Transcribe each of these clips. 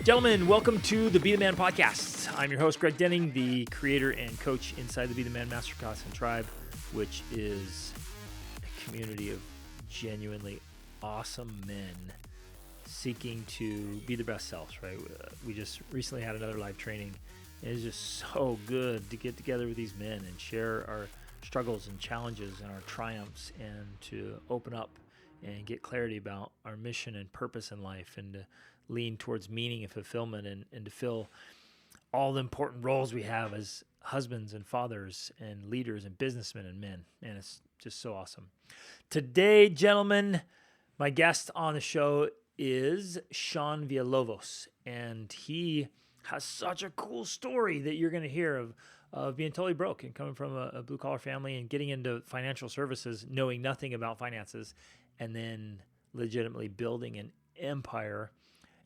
Gentlemen, welcome to the Be the Man podcast. I'm your host, Greg Denning, the creator and coach inside the Be the Man Masterclass and Tribe, which is a community of genuinely awesome men seeking to be their best selves, right? We just recently had another live training. It is just so good to get together with these men and share our struggles and challenges and our triumphs, and to open up and get clarity about our mission and purpose in life, and to lean towards meaning and fulfillment, and to fill all the important roles we have as husbands and fathers and leaders and businessmen and men. Man, it's just so awesome. Today, gentlemen, my guest on the show is Shawn Villalovos, and he has such a cool story that you're going to hear of being totally broke and coming from a blue-collar family and getting into financial services, knowing nothing about finances, and then legitimately building an empire.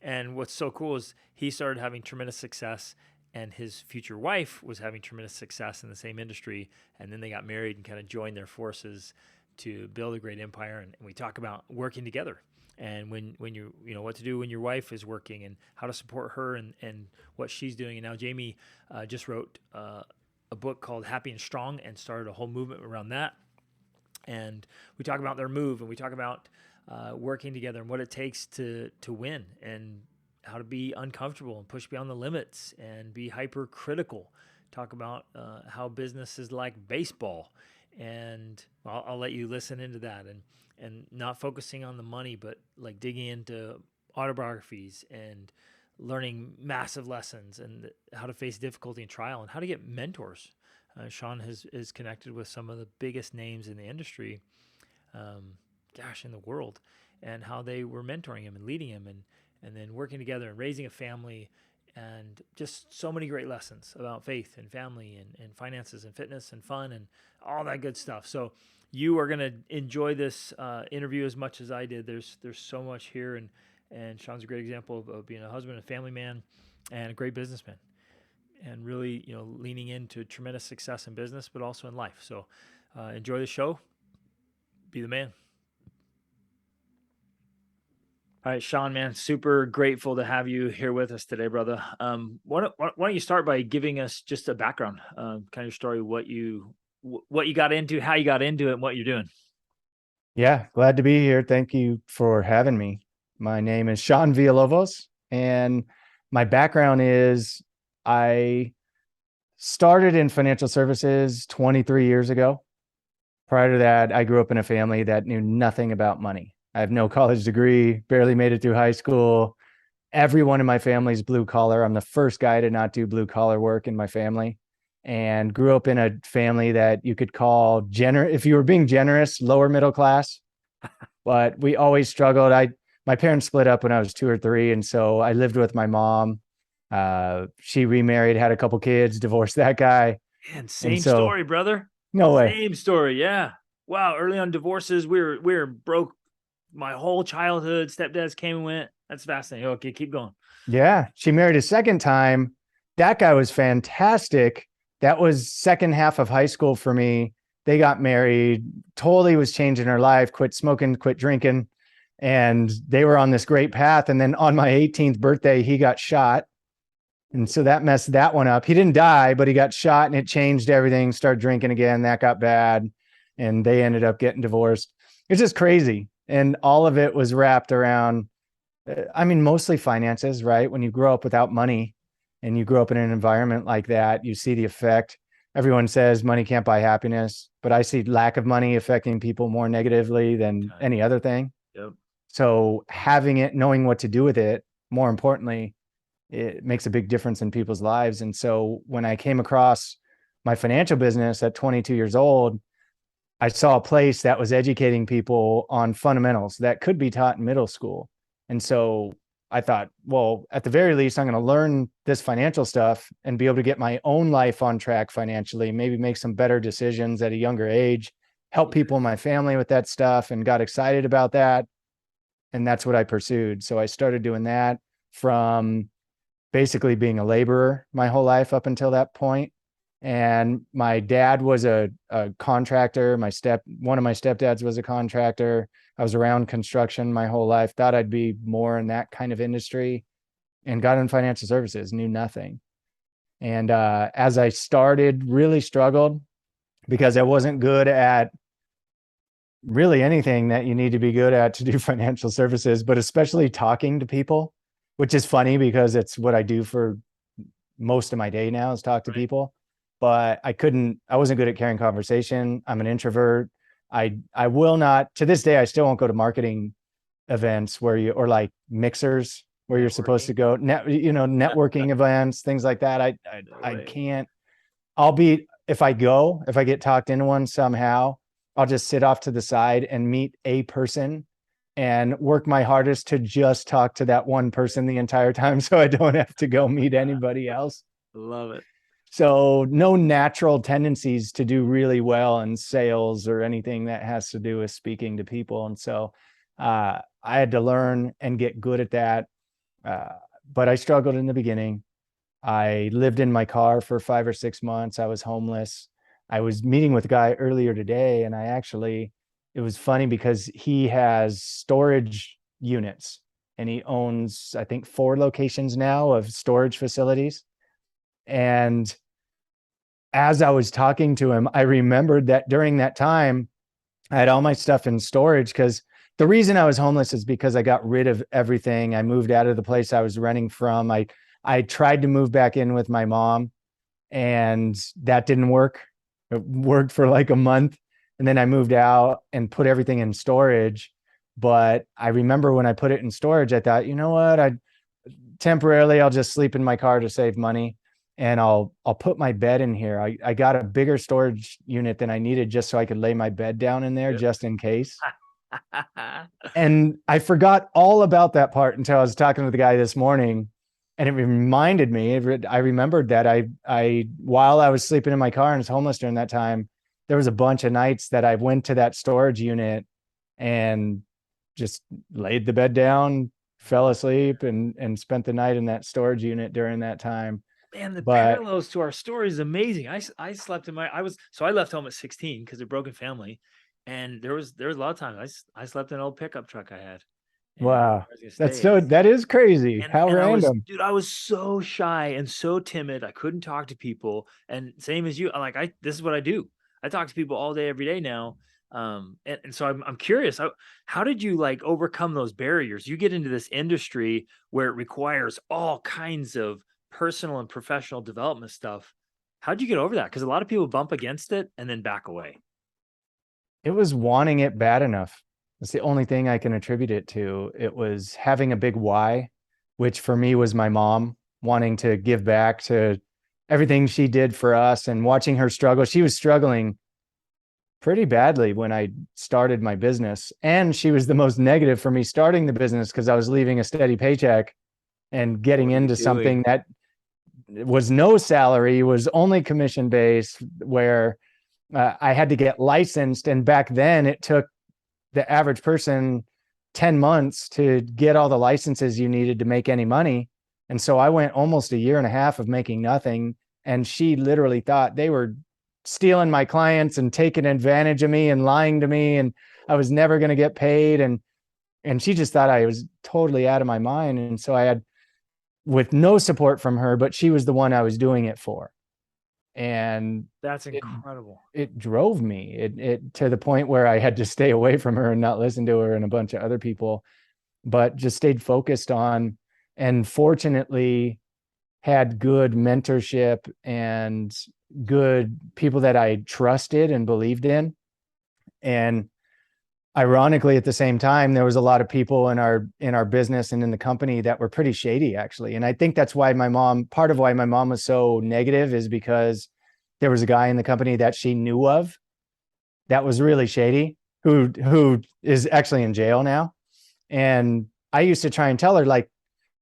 And what's so cool is he started having tremendous success, and his future wife was having tremendous success in the same industry. And then they got married and kind of joined their forces to build a great empire. And we talk about working together, and when you know what to do when your wife is working, and how to support her and what she's doing. And now Jamie just wrote a book called Happy and Strong and started a whole movement around that. And we talk about their move, and we talk about working together and what it takes to win, and how to be uncomfortable and push beyond the limits and be hypercritical. Talk about how business is like baseball, and I'll let you listen into that, and not focusing on the money, but like digging into autobiographies and learning massive lessons, and how to face difficulty and trial, and how to get mentors. Shawn is connected with some of the biggest names in the industry, in the world, and how they were mentoring him and leading him, and then working together and raising a family, and just so many great lessons about faith and family and finances and fitness and fun and all that good stuff. So you are going to enjoy this interview as much as I did. There's so much here, and Shawn's a great example of being a husband and family man and a great businessman, and really, leaning into tremendous success in business, but also in life. So enjoy the show. Be the man. All right, Shawn, man, super grateful to have you here with us today, brother. Why don't you start by giving us just a background, kind of your story, what you got into, how you got into it, and what you're doing. Yeah, glad to be here. Thank you for having me. My name is Shawn Villalovos, and my background is I started in financial services 23 years ago. Prior to that, I grew up in a family that knew nothing about money. I have no college degree, barely made it through high school. Everyone in my family is blue collar. I'm the first guy to not do blue collar work in my family, and grew up in a family that you could call if you were being generous, lower middle class. But we always struggled. My parents split up when I was 2 or 3. And so I lived with my mom. She remarried, had a couple kids, divorced that guy. Man, same story, brother. No way. Same story. Yeah. Wow. Early on divorces, we were broke my whole childhood. Stepdads came and went. That's fascinating. Okay, keep going. Yeah. She married a second time. That guy was fantastic. That was second half of high school for me. They got married, totally was changing her life, quit smoking, quit drinking. And they were on this great path. And then on my 18th birthday, he got shot. And so that messed that one up. He didn't die, but he got shot, and it changed everything. Started drinking again. That got bad. And they ended up getting divorced. It's just crazy. And all of it was wrapped around, mostly finances, right? When you grow up without money and you grow up in an environment like that, you see the effect. Everyone says money can't buy happiness, but I see lack of money affecting people more negatively than any other thing. Yep. So having it, knowing what to do with it, more importantly, it makes a big difference in people's lives. And so when I came across my financial business at 22 years old, I saw a place that was educating people on fundamentals that could be taught in middle school. And so I thought, well, at the very least, I'm going to learn this financial stuff and be able to get my own life on track financially, maybe make some better decisions at a younger age, help people in my family with that stuff, and got excited about that. And that's what I pursued. So I started doing that from basically being a laborer my whole life up until that point. And my dad was a contractor. One of my stepdads was a contractor. I was around construction my whole life, thought I'd be more in that kind of industry. and got in financial services, knew nothing. And as I started, really struggled because I wasn't good at really anything that you need to be good at to do financial services, but especially talking to people, which is funny because it's what I do for most of my day now, is talk to people. But I wasn't good at carrying conversation. I'm an introvert. I will not, to this day, I still won't go to marketing events or like mixers where you're supposed to go, networking events, things like that. I can't. If I get talked into one somehow, I'll just sit off to the side and meet a person and work my hardest to just talk to that one person the entire time, so I don't have to go meet anybody else. Love it. So no natural tendencies to do really well in sales or anything that has to do with speaking to people. And so I had to learn and get good at that. But I struggled in the beginning. I lived in my car for 5 or 6 months. I was homeless. I was meeting with a guy earlier today, and it was funny because he has storage units and he owns, I think, 4 locations now of storage facilities. And as I was talking to him, I remembered that during that time, I had all my stuff in storage, because the reason I was homeless is because I got rid of everything. I moved out of the place I was renting from. I tried to move back in with my mom, and that didn't work. It worked for like a month. And then I moved out and put everything in storage. But I remember when I put it in storage, I thought, you know what? I'll just sleep in my car to save money. And I'll put my bed in here. I got a bigger storage unit than I needed just so I could lay my bed down in there just in case. And I forgot all about that part until I was talking to the guy this morning. And it reminded me, I remembered that while I was sleeping in my car and was homeless during that time, there was a bunch of nights that I went to that storage unit and just laid the bed down, fell asleep, and spent the night in that storage unit during that time. Man, the parallels to our story is amazing. I slept in I left home at 16 because of broken family. And there was a lot of times I slept in an old pickup truck I had. Wow. That is crazy. How random. I was so shy and so timid. I couldn't talk to people. And same as you, this is what I do. I talk to people all day, every day now. And so I'm curious, how did you like overcome those barriers? You get into this industry where it requires all kinds of personal and professional development stuff. How'd you get over that? Because a lot of people bump against it and then back away. It was wanting it bad enough. It's the only thing I can attribute it to. It was having a big why, which for me was my mom wanting to give back to everything she did for us and watching her struggle. She was struggling pretty badly when I started my business. And she was the most negative for me starting the business because I was leaving a steady paycheck and getting into something that was no salary, was only commission based, where I had to get licensed. And back then it took the average person 10 months to get all the licenses you needed to make any money. And so I went almost 1.5 years of making nothing. And she literally thought they were stealing my clients and taking advantage of me and lying to me, and I was never going to get paid. And she just thought I was totally out of my mind. And so I had, with no support from her, but she was the one I was doing it for. And that's incredible. It drove me it to the point where I had to stay away from her and not listen to her and a bunch of other people, but just stayed focused on, and fortunately had good mentorship and good people that I trusted and believed in. And ironically, at the same time, there was a lot of people in our business and in the company that were pretty shady, actually. And I think that's why part of why my mom was so negative is because there was a guy in the company that she knew of that was really shady, who is actually in jail now. And I used to try and tell her, like,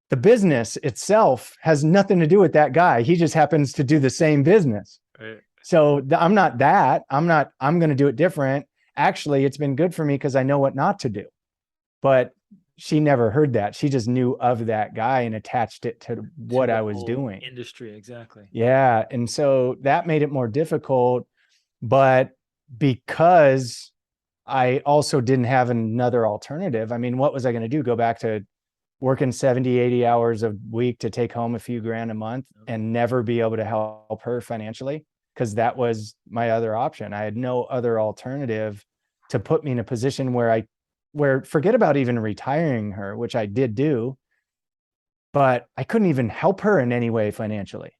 the business itself has nothing to do with that guy. He just happens to do the same business. Right. So I'm not that. I'm going to do it different. Actually, it's been good for me because I know what not to do. But she never heard that. She just knew of that guy and attached it to what I was doing. Industry, exactly. Yeah. And so that made it more difficult. But because I also didn't have another alternative, I mean, what was I going to do? Go back to working 70, 80 hours a week to take home a few grand a month and never be able to help her financially, because that was my other option. I had no other alternative to put me in a position where forget about even retiring her, which I did do, but I couldn't even help her in any way financially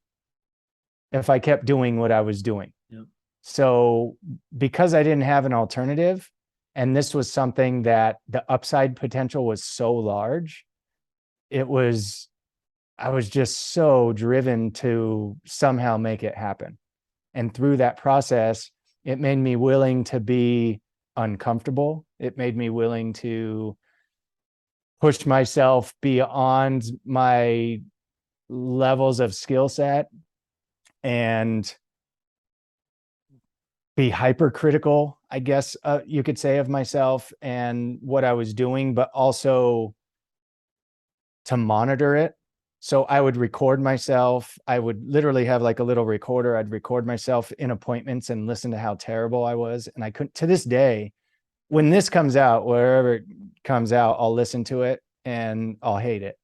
if I kept doing what I was doing. Yep. So because I didn't have an alternative, and this was something that the upside potential was so large, I was just so driven to somehow make it happen. And through that process, it made me willing to be uncomfortable. It made me willing to push myself beyond my levels of skill set and be hypercritical, I guess you could say, of myself and what I was doing, but also to monitor it. So I would record myself. I would literally have like a little recorder. I'd record myself in appointments and listen to how terrible I was. And I couldn't, to this day, when this comes out, wherever it comes out, I'll listen to it and I'll hate it.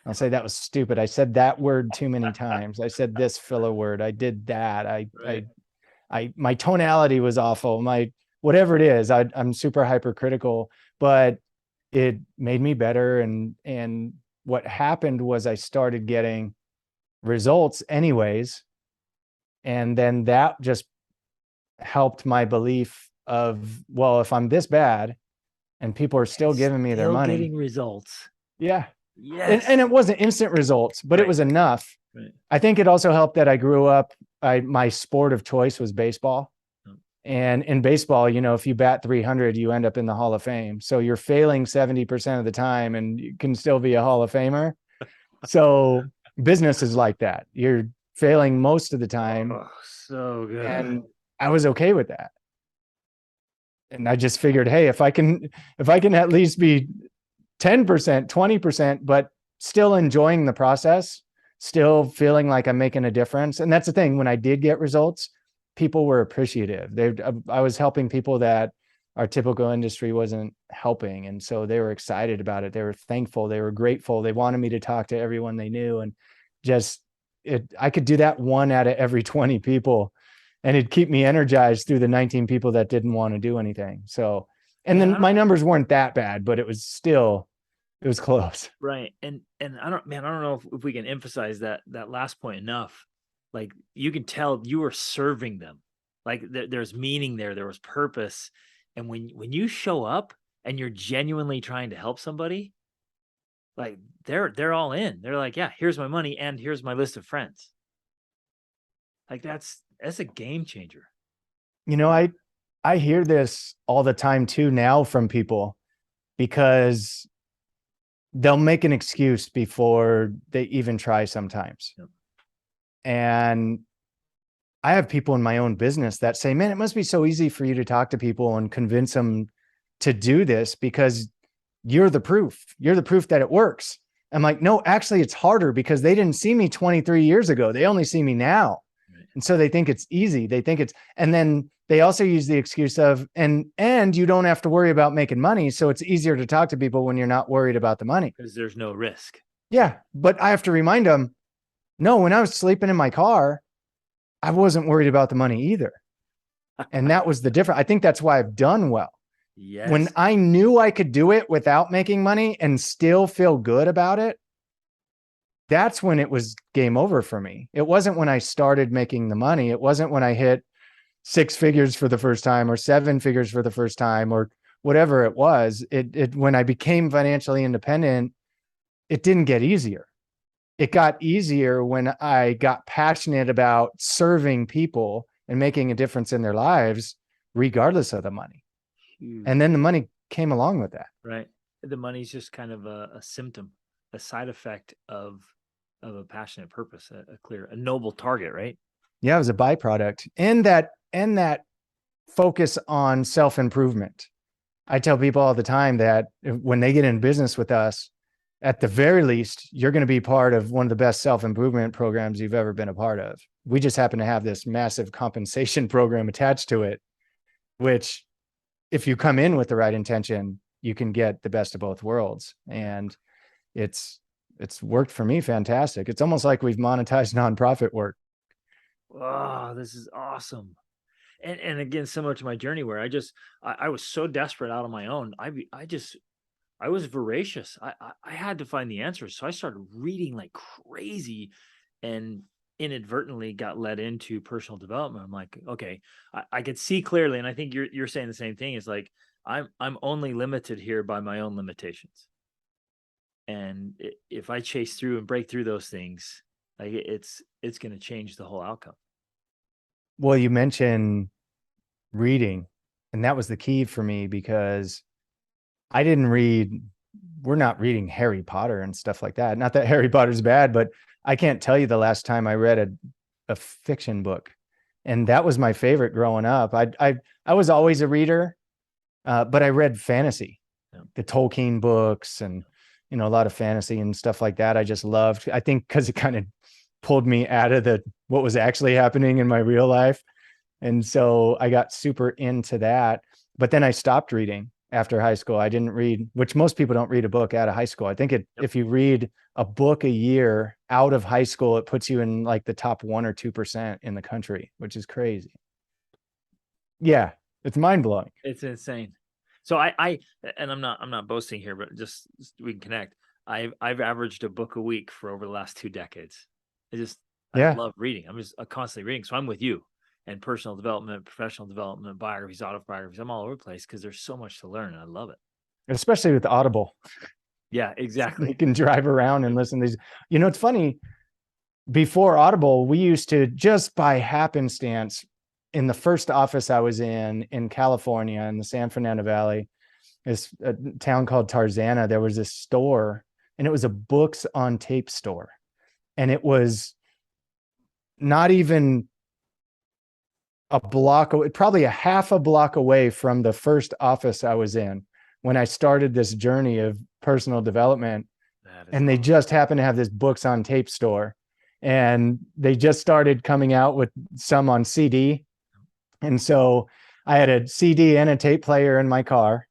I'll say, that was stupid. I said that word too many times. I said this filler word. I did that. My tonality was awful. My, whatever it is, I'm super hypercritical, but it made me better. And what happened was I started getting results anyways. And then that just helped my belief of, well, if I'm this bad and people are still giving me their money, getting results. Yeah. Yes. And it wasn't instant results, but it was enough. Right. I think it also helped that I grew up, my sport of choice was baseball. And in baseball, you know, if you bat 300, you end up in the Hall of Fame. So you're failing 70% of the time and you can still be a Hall of Famer. So business is like that. You're failing most of the time. Oh, so good. And I was okay with that. And I just figured, hey, if I can at least be 10%, 20%, but still enjoying the process, still feeling like I'm making a difference. And that's the thing. When I did get results, people were appreciative. I was helping people that our typical industry wasn't helping. And so they were excited about it. They were thankful. They were grateful. They wanted me to talk to everyone they knew. And I could do that 1 out of every 20 people, and it'd keep me energized through the 19 people that didn't want to do anything. So, and then my numbers weren't that bad, but it was close. Right. And I don't know if we can emphasize that last point enough. Like, you can tell you were serving them. Like there's meaning there. There was purpose. And when you show up and you're genuinely trying to help somebody, like they're all in. They're like, yeah, here's my money and here's my list of friends. Like that's a game changer. You know, I hear this all the time too now from people, because they'll make an excuse before they even try sometimes. Yep. And I have people in my own business that say, man, it must be so easy for you to talk to people and convince them to do this because you're the proof. You're the proof that it works. I'm like, no, actually it's harder because they didn't see me 23 years ago. They only see me now. Right. And so they think it's easy. They think and then they also use the excuse of, and you don't have to worry about making money. So it's easier to talk to people when you're not worried about the money. Because there's no risk. Yeah. But I have to remind them, no, when I was sleeping in my car, I wasn't worried about the money either. And that was the difference. I think that's why I've done well. Yes. When I knew I could do it without making money and still feel good about it, that's when it was game over for me. It wasn't when I started making the money. It wasn't when I hit 6 figures for the first time or 7 figures for the first time or whatever it was. When I became financially independent, it didn't get easier. It got easier when I got passionate about serving people and making a difference in their lives, regardless of the money. Huge. And then the money came along with that. Right. The money's just kind of a symptom, a side effect of a passionate purpose, a noble target, right? Yeah, it was a byproduct. And that focus on self-improvement. I tell people all the time that when they get in business with us, at the very least, you're going to be part of one of the best self-improvement programs you've ever been a part of. We just happen to have this massive compensation program attached to it, which if you come in with the right intention, you can get the best of both worlds. And it's worked for me fantastic. It's almost like we've monetized nonprofit work. Oh, this is awesome. And again, similar to my journey where I was so desperate out on my own. I was voracious. I had to find the answers. So I started reading like crazy and inadvertently got led into personal development. I'm like, okay, I could see clearly. And I think you're saying the same thing. Is like, I'm only limited here by my own limitations. And if I chase through and break through those things, like it's going to change the whole outcome. Well, you mentioned reading, and that was the key for me because I didn't read, we're not reading Harry Potter and stuff like that. Not that Harry Potter's bad, but I can't tell you the last time I read a fiction book. And that was my favorite growing up. I was always a reader, but I read fantasy, the Tolkien books and, a lot of fantasy and stuff like that. I just loved, I think because it kind of pulled me out of what was actually happening in my real life. And so I got super into that, but then I stopped reading after high school. I didn't read, which most people don't read a book out of high school. I think if you read a book a year out of high school, it puts you in like the top 1 or 2% in the country, which is crazy. Yeah. It's mind blowing. It's insane. So and I'm not boasting here, but just we can connect. I've averaged a book a week for over the last 2 decades. I love reading. I'm just constantly reading. So I'm with you. And personal development, professional development, biographies, autobiographies. I'm all over the place because there's so much to learn. And I love it. Especially with Audible. Yeah, exactly. You can drive around and listen to these. It's funny. Before Audible, we used to, just by happenstance, in the first office I was in California, in the San Fernando Valley, this a town called Tarzana, there was this store, and it was a books on tape store. And it was not even a block, probably a half a block away from the first office I was in when I started this journey of personal development. And they just happened to have this books on tape store. And they just started coming out with some on CD. And so I had a CD and a tape player in my car.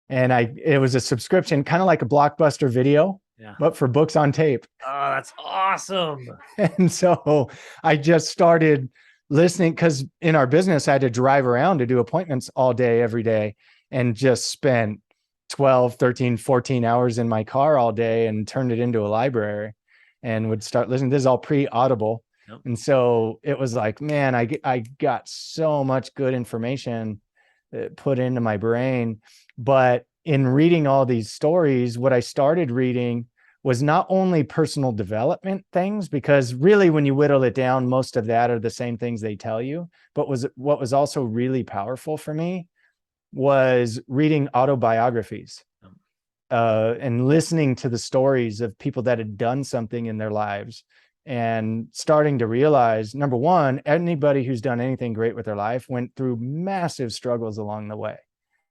And it was a subscription, kind of like a Blockbuster Video, but for books on tape. Oh, that's awesome. And so I just started listening, because in our business, I had to drive around to do appointments all day, every day, and just spent 12, 13, 14 hours in my car all day and turned it into a library and would start listening. This is all pre-Audible. Yep. And so it was like, man, I got so much good information put into my brain. But in reading all these stories, what I started reading was not only personal development things, because really when you whittle it down, most of that are the same things they tell you. But what was also really powerful for me was reading autobiographies and listening to the stories of people that had done something in their lives, and starting to realize, number one, anybody who's done anything great with their life went through massive struggles along the way.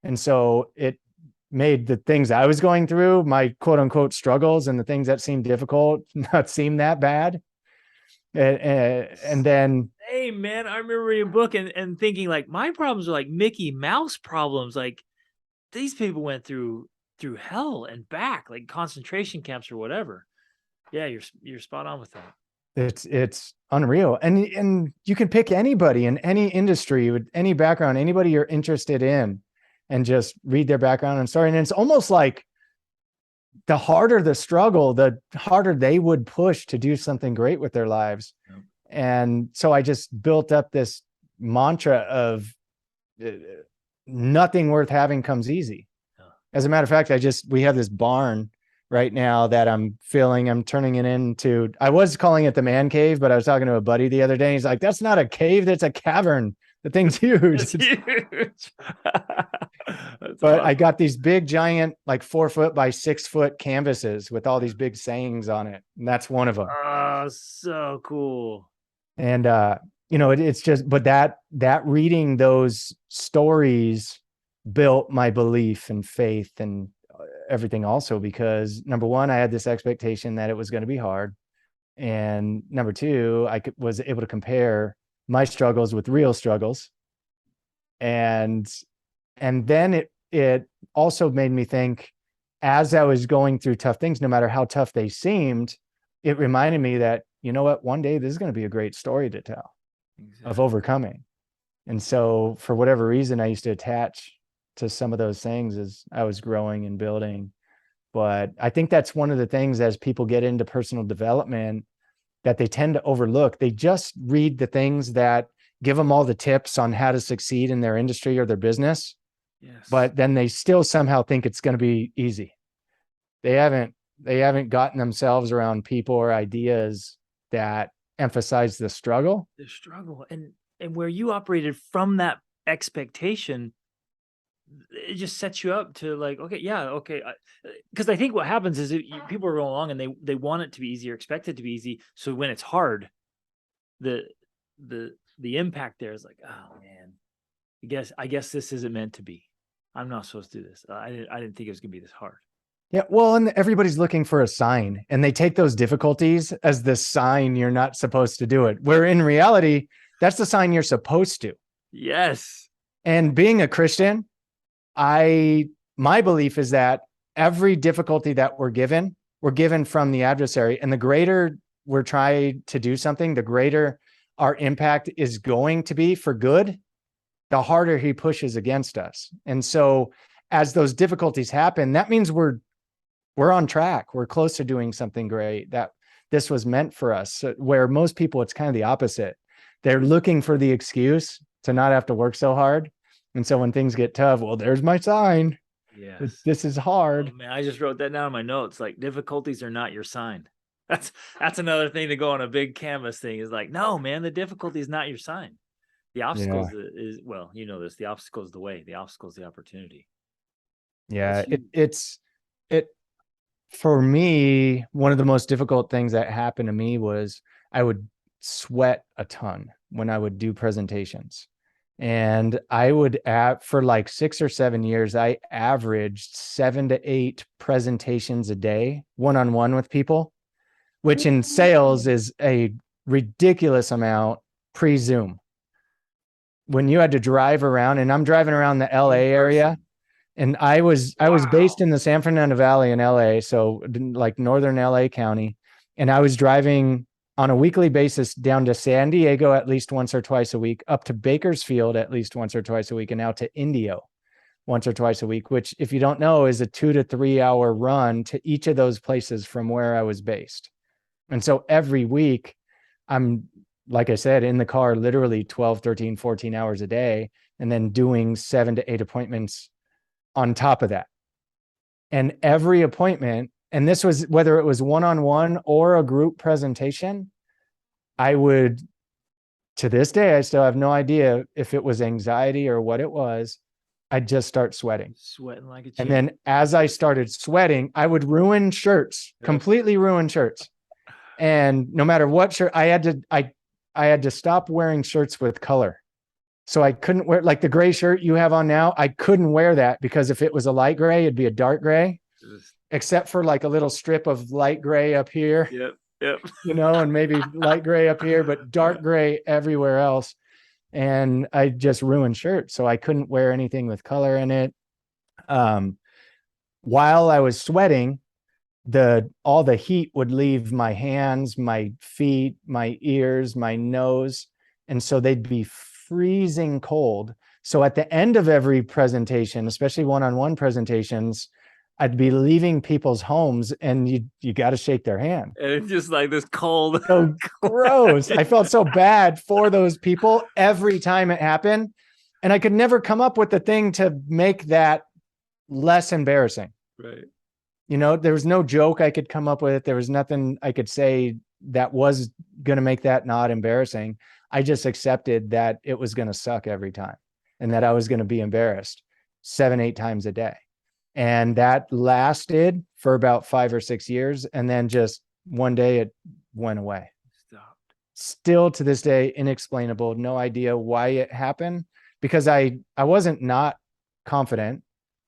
And so it made the things I was going through, my quote unquote struggles, and the things that seemed difficult, not seem that bad. And then, hey man, I remember reading a book and thinking like, my problems are like Mickey Mouse problems. Like these people went through hell and back, like concentration camps or whatever. Yeah, you're spot on with that. It's unreal. And you can pick anybody in any industry with any background, anybody you're interested in, and just read their background and story. And it's almost like the harder the struggle, the harder they would push to do something great with their lives. Yep. And so I just built up this mantra of nothing worth having comes easy. Yeah. As a matter of fact, we have this barn right now that I'm turning it into, I was calling it the man cave, but I was talking to a buddy the other day. He's like, that's not a cave, that's a cavern. The thing's huge. It's huge. But awesome. I got these big, giant, like 4 foot by 6 foot canvases with all these big sayings on it. And that's one of them. Oh, so cool. And, it's just, but that reading those stories built my belief and faith and everything also, because number one, I had this expectation that it was going to be hard. And number two, was able to compare my struggles with real struggles. And then it also made me think, as I was going through tough things, no matter how tough they seemed, it reminded me that, you know what, one day this is going to be a great story to tell of overcoming. And so for whatever reason, I used to attach to some of those things as I was growing and building. But I think that's one of the things as people get into personal development that they tend to overlook. They just read the things that give them all the tips on how to succeed in their industry or their business. Yes. But then they still somehow think it's going to be easy. They haven't gotten themselves around people or ideas that emphasize the struggle. The struggle. And where you operated from that expectation, it just sets you up to like, okay, yeah, okay. Because I think what happens is people are going along and they want it to be easy or expect it to be easy. So when it's hard, the impact there is like, oh man, I guess this isn't meant to be. I'm not supposed to do this. I didn't think it was gonna be this hard. Yeah, well, and everybody's looking for a sign, and they take those difficulties as the sign you're not supposed to do it. Where in reality, that's the sign you're supposed to. Yes. And being a Christian, my belief is that every difficulty that we're given from the adversary, and the greater we're trying to do something, the greater our impact is going to be for good, the harder he pushes against us. And so as those difficulties happen, that means we're on track. We're close to doing something great, that this was meant for us. So where most people, it's kind of the opposite. They're looking for the excuse to not have to work so hard. And so when things get tough, well, there's my sign. Yes. This is hard. Oh, man, I just wrote that down in my notes. Like, difficulties are not your sign. That's another thing to go on a big canvas thing is like, no, man, the difficulty is not your sign. The obstacle is, well, you know this, the obstacle is the way, the obstacle is the opportunity. Yeah. It for me, one of the most difficult things that happened to me was I would sweat a ton when I would do presentations. And I would for like 6 or 7 years, I averaged 7 to 8 presentations a day, one-on-one with people, which in sales is a ridiculous amount pre-Zoom. When you had to drive around, and I'm driving around the LA area, and I was based in the San Fernando Valley in LA, so like northern LA County, and I was driving on a weekly basis down to San Diego at least once or twice a week, up to Bakersfield at least once or twice a week, and out to Indio once or twice a week, which, if you don't know, is a 2 to 3 hour run to each of those places from where I was based. And so every week I'm, like I said, in the car literally 12, 13, 14 hours a day, and then doing 7 to 8 appointments on top of that. And every appointment, and this was whether it was one-on-one or a group presentation, I would, to this day, I still have no idea if it was anxiety or what it was. I'd just start sweating Sweating like a chick. And then as I started sweating, I would ruin shirts, completely ruin shirts. And no matter what shirt, I had to stop wearing shirts with color. So I couldn't wear, like the gray shirt you have on now, I couldn't wear that, because if it was a light gray, it'd be a dark gray, except for like a little strip of light gray up here. Yep. You know, and maybe light gray up here, but dark gray everywhere else. And I just ruined shirts. So I couldn't wear anything with color in it. While I was sweating, all the heat would leave my hands, my feet, my ears, my nose. And so they'd be freezing cold. So at the end of every presentation, especially one-on-one presentations, I'd be leaving people's homes, and you got to shake their hand. And it's just like this cold. So gross. I felt so bad for those people every time it happened. And I could never come up with the thing to make that less embarrassing. Right. You know, there was no joke I could come up with. There was nothing I could say that was going to make that not embarrassing. I just accepted that it was going to suck every time, and that I was going to be embarrassed 7, 8 times a day. And that lasted for about 5 or 6 years. And then just one day it went away. Stopped. Still to this day, inexplainable. No idea why it happened, because I wasn't not confident.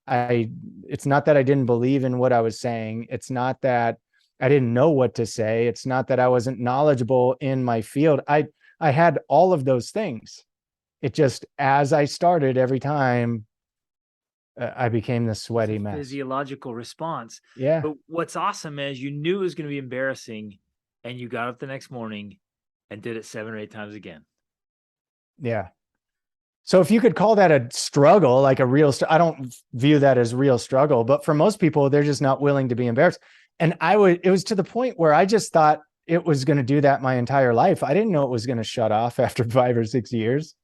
It's not that I didn't believe in what I was saying. It's not that I didn't know what to say. It's not that I wasn't knowledgeable in my field. I had all of those things. It just, as I started every time, I became this It's sweaty a mess. physiological response. Yeah. But what's awesome is you knew it was going to be embarrassing, and you got up the next morning and did it 7 or 8 times again. Yeah. So if you could call that a struggle, like a real, I don't view that as real struggle, but for most people, they're just not willing to be embarrassed. And it was to the point where I just thought it was going to do that my entire life. I didn't know it was going to shut off after 5 or 6 years.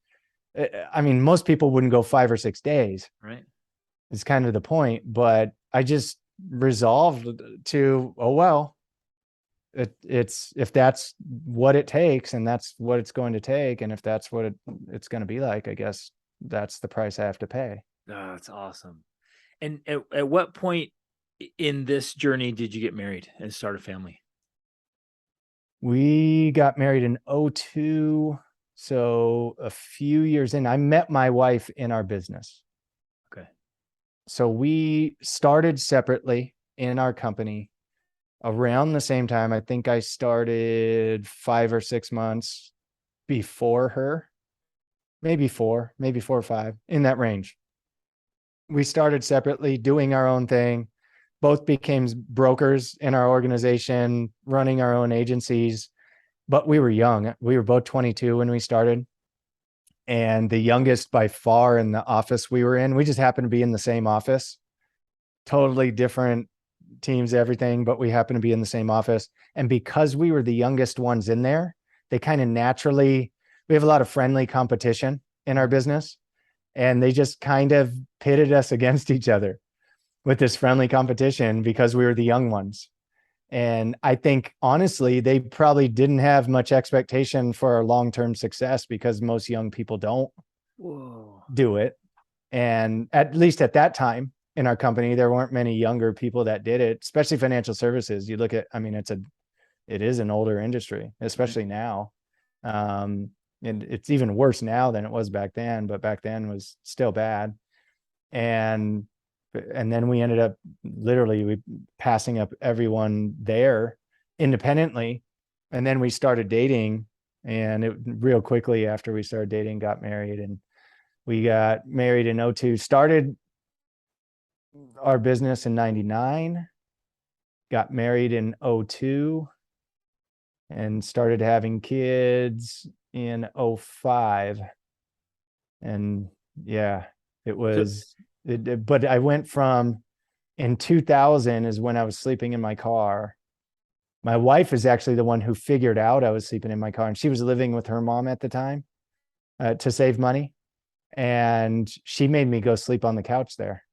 I mean, most people wouldn't go 5 or 6 days. Right. It's kind of the point, but I just resolved to, oh, well, it's if that's what it takes and that's what it's going to take, and if that's what it's going to be like, I guess that's the price I have to pay. Oh, that's awesome. And at what point in this journey did you get married and start a family? We got married in 02. So a few years in, I met my wife in our business. Okay. So we started separately in our company around the same time. I think I started 5 or 6 months before her, maybe 4 or 5, in that range. We started separately doing our own thing. Both became brokers in our organization, running our own agencies, but we were young. We were both 22 when we started. And the youngest by far in the office we were in, we just happened to be in the same office, totally different teams, everything, but we happened to be in the same office. And because we were the youngest ones in there, they kind of naturally, we have a lot of friendly competition in our business, and they just kind of pitted us against each other with this friendly competition because we were the young ones. And I think honestly, they probably didn't have much expectation for our long-term success because most young people don't do it. And at least at that time in our company, there weren't many younger people that did it, especially financial services. You look at, I mean, it is an older industry, especially now. And it's even worse now than it was back then, but back then was still bad. And then we ended up literally passing up everyone there independently. And then we started dating, and real quickly after we started dating, got married. And we got married in 02, started our business in 99, got married in 02, and started having kids in 05. And yeah, it was, but I went from, in 2000 is when I was sleeping in my car. My wife is actually the one who figured out I was sleeping in my car, and she was living with her mom at the time to save money. And she made me go sleep on the couch there.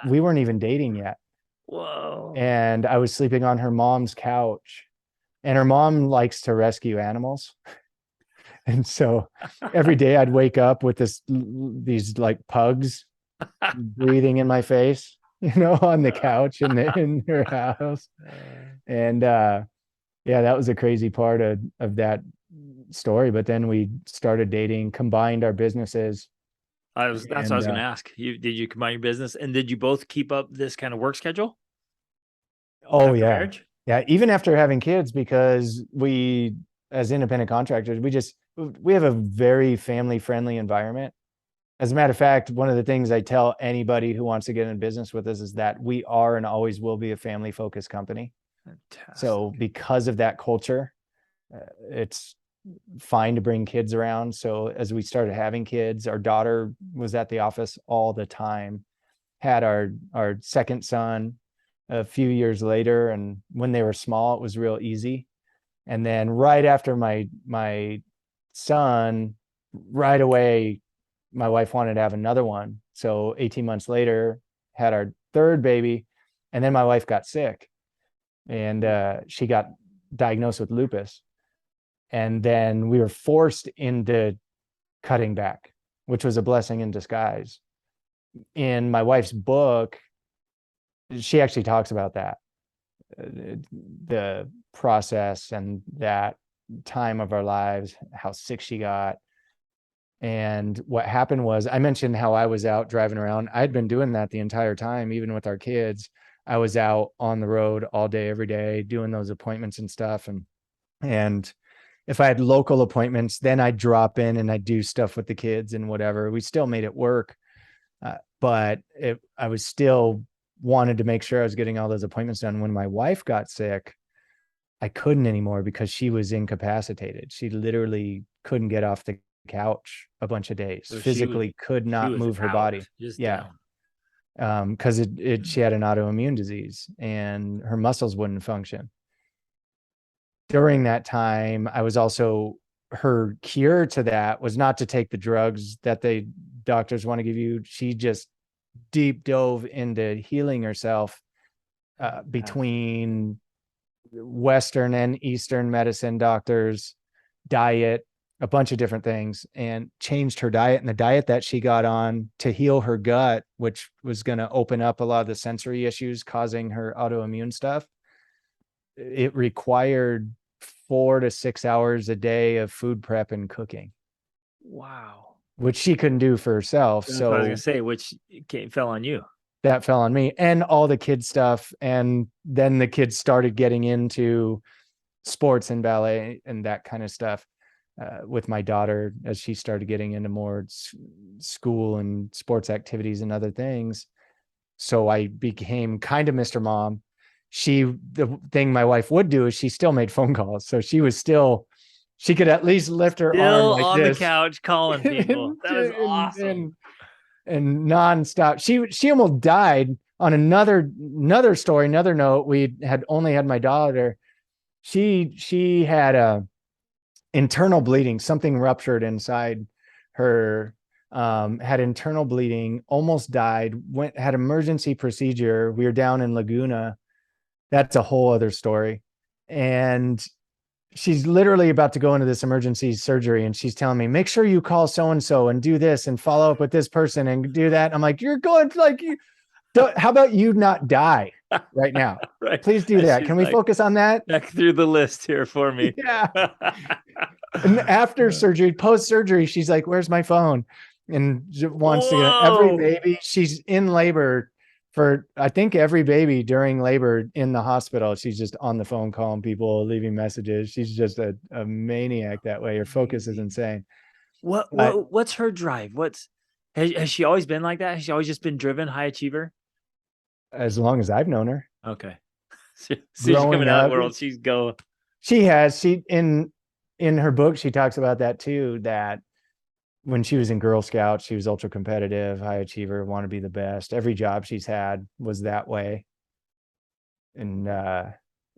We weren't even dating yet. Whoa. And I was sleeping on her mom's couch, and her mom likes to rescue animals. And so every day I'd wake up with these like pugs breathing in my face, on the couch in her house. And yeah, that was a crazy part of that story. But then we started dating, combined our businesses. That's what I was going to ask. Did you combine your business, and did you both keep up this kind of work schedule? Oh yeah. Marriage? Yeah. Even after having kids, because we, as independent contractors, we have a very family friendly environment. As a matter of fact, one of the things I tell anybody who wants to get in business with us is that we are and always will be a family focused company. Fantastic. So because of that culture, it's fine to bring kids around. So as we started having kids, our daughter was at the office all the time, had our second son a few years later. And when they were small, it was real easy. And then right after my son, right away, my wife wanted to have another one. So 18 months later, had our third baby. And then my wife got sick, and she got diagnosed with lupus. And then we were forced into cutting back, which was a blessing in disguise. In my wife's book, she actually talks about that, the process and that time of our lives, how sick she got. And what happened was, I mentioned how I was out driving around. I'd been doing that the entire time, even with our kids. I was out on the road all day, every day, doing those appointments and stuff. And if I had local appointments, then I'd drop in and I'd do stuff with the kids and whatever. We still made it work. but I was still wanted to make sure I was getting all those appointments done. When my wife got sick, I couldn't anymore because she was incapacitated. She literally couldn't get off the couch a bunch of days, So physically could she not was move her out, body. just Yeah. down. Because she had an autoimmune disease and her muscles wouldn't function. During that time, I was also, her cure to that was not to take the drugs that the doctors want to give you. She just deep dove into healing herself between Western and Eastern medicine doctors, diet, a bunch of different things, and changed her diet. And the diet that she got on to heal her gut, which was going to open up a lot of the sensory issues causing her autoimmune stuff, it required 4 to 6 hours a day of food prep and cooking. Wow. Which she couldn't do for herself. That's what I was So gonna say, which fell on you. that fell on me and all the kids stuff. And then the kids started getting into sports and ballet and that kind of stuff with my daughter as she started getting into more school and sports activities and other things. So I became kind of Mr. Mom. The thing my wife would do is she still made phone calls. So she could at least lift her arm Still like on the this couch calling people. That is and, awesome. and nonstop. She almost died on another story, another note. We had only had my daughter. She had a internal bleeding, something ruptured inside her, had internal bleeding, almost died, had emergency procedure. We were down in Laguna. That's a whole other story. And she's literally about to go into this emergency surgery and she's telling me, make sure you call so-and-so and do this and follow up with this person and do that. I'm like, you're going like, how about you not die right now? Right. Please do that. Can we focus on that? Back through the list here for me. Yeah. And after surgery, post-surgery, she's like, where's my phone? And wants to get every baby. She's in labor for, I think every baby during labor in the hospital, she's just on the phone calling people, leaving messages. She's just a maniac that way. Her focus is insane. What's her drive? Has she always been like that? Has she always just been driven, high achiever? As long as I've known her. Okay. So she's coming out of the world, she's going. She has. In her book, she talks about that too, that when she was in Girl Scouts, she was ultra competitive, high achiever, want to be the best. Every job she's had was that way. And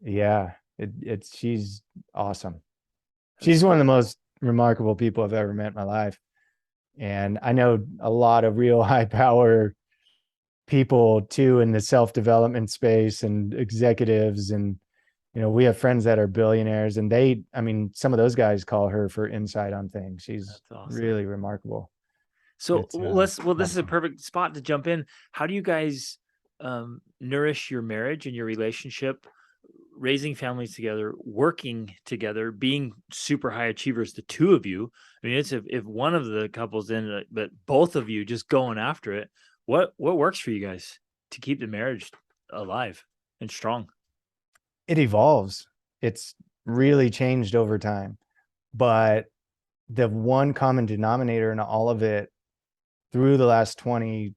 yeah, she's awesome. She's one of the most remarkable people I've ever met in my life. And I know a lot of real high power people too in the self-development space and executives. And, we have friends that are billionaires and some of those guys call her for insight on things. She's awesome. Really remarkable. So this is a perfect spot to jump in. How do you guys nourish your marriage and your relationship, raising families together, working together, being super high achievers, the two of you? I mean, it's if one of the couples in it, but both of you just going after it. What works for you guys to keep the marriage alive and strong? It evolves. It's really changed over time, but the one common denominator in all of it through the last 20,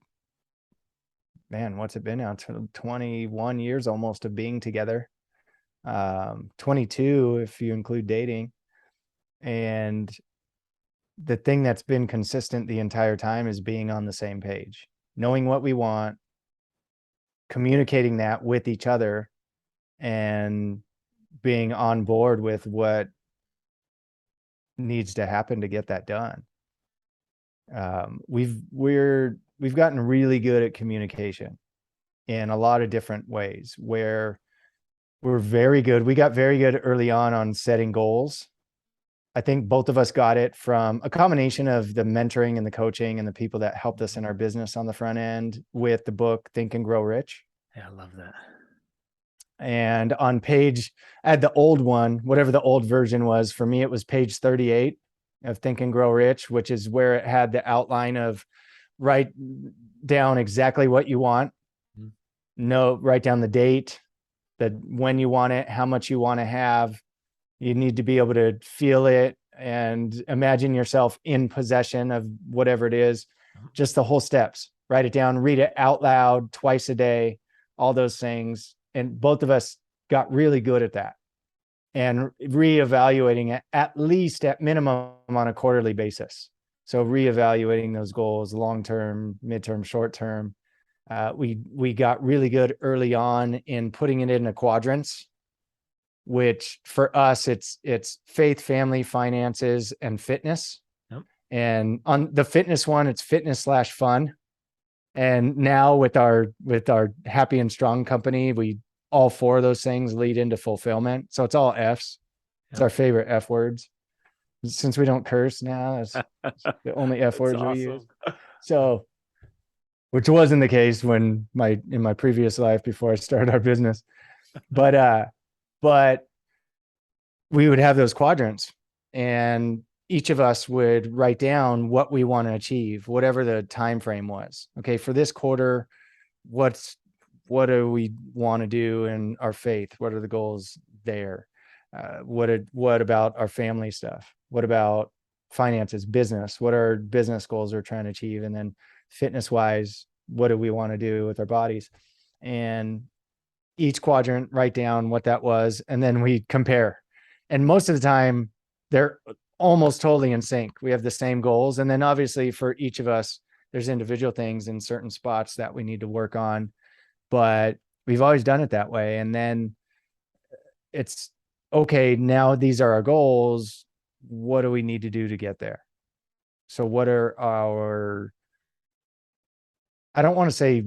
what's it been now? 21 years almost of being together. 22 if you include dating. And the thing that's been consistent the entire time is being on the same page, knowing what we want, communicating that with each other, and being on board with what needs to happen to get that done. We've gotten really good at communication in a lot of different ways, where we're very good. We got very good early on setting goals. I think both of us got it from a combination of the mentoring and the coaching and the people that helped us in our business on the front end with the book, Think and Grow Rich. Yeah, I love that. And on I had the old one, whatever the old version was. For me, it was page 38 of Think and Grow Rich, which is where it had the outline of write down exactly what you want. Write down the date, when you want it, how much you want to have. You need to be able to feel it and imagine yourself in possession of whatever it is, just the whole steps. write it down, read it out loud twice a day, all those things. And both of us got really good at that and reevaluating it at least at minimum on a quarterly basis. So reevaluating those goals, long-term, midterm, short-term. We got really good early on in putting it into quadrants, which for us, it's faith, family, finances, and fitness. Yep. And on the fitness one, it's fitness/fun. And now with our Happy and Strong company, all four of those things lead into fulfillment. So it's all F's. It's our favorite F words. Since we don't curse now, it's the only F words we use. So, which wasn't the case in my previous life before I started our business. But we would have those quadrants, and each of us would write down what we want to achieve, whatever the time frame was. Okay, for this quarter, what do we want to do in our faith? What are the goals there? What about our family stuff? What about finances, business? What are business goals we're trying to achieve? And then fitness wise, what do we want to do with our bodies? And each quadrant, write down what that was, and then we compare. And most of the time, they're almost totally in sync. We have the same goals. And then obviously for each of us, there's individual things in certain spots that we need to work on, but we've always done it that way. And then it's okay, now these are our goals. What do we need to do to get there? So what are our, I don't want to say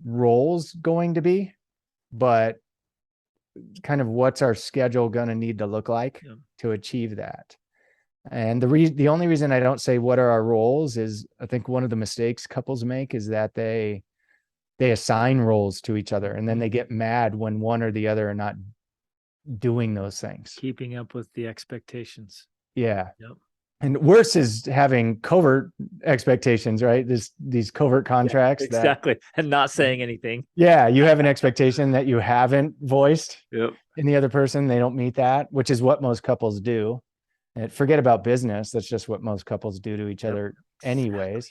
roles going to be, but kind of what's our schedule going to need to look like to achieve that? And the only reason I don't say what are our roles is I think one of the mistakes couples make is that they assign roles to each other, and then they get mad when one or the other are not doing those things. Keeping up with the expectations. Yeah. Yep. And worse is having covert expectations, right? These covert contracts. Yeah, exactly. And not saying anything. Yeah. You have an expectation that you haven't voiced Yep. in the other person. They don't meet that, which is what most couples do. And forget about business. That's just what most couples do to each other anyways.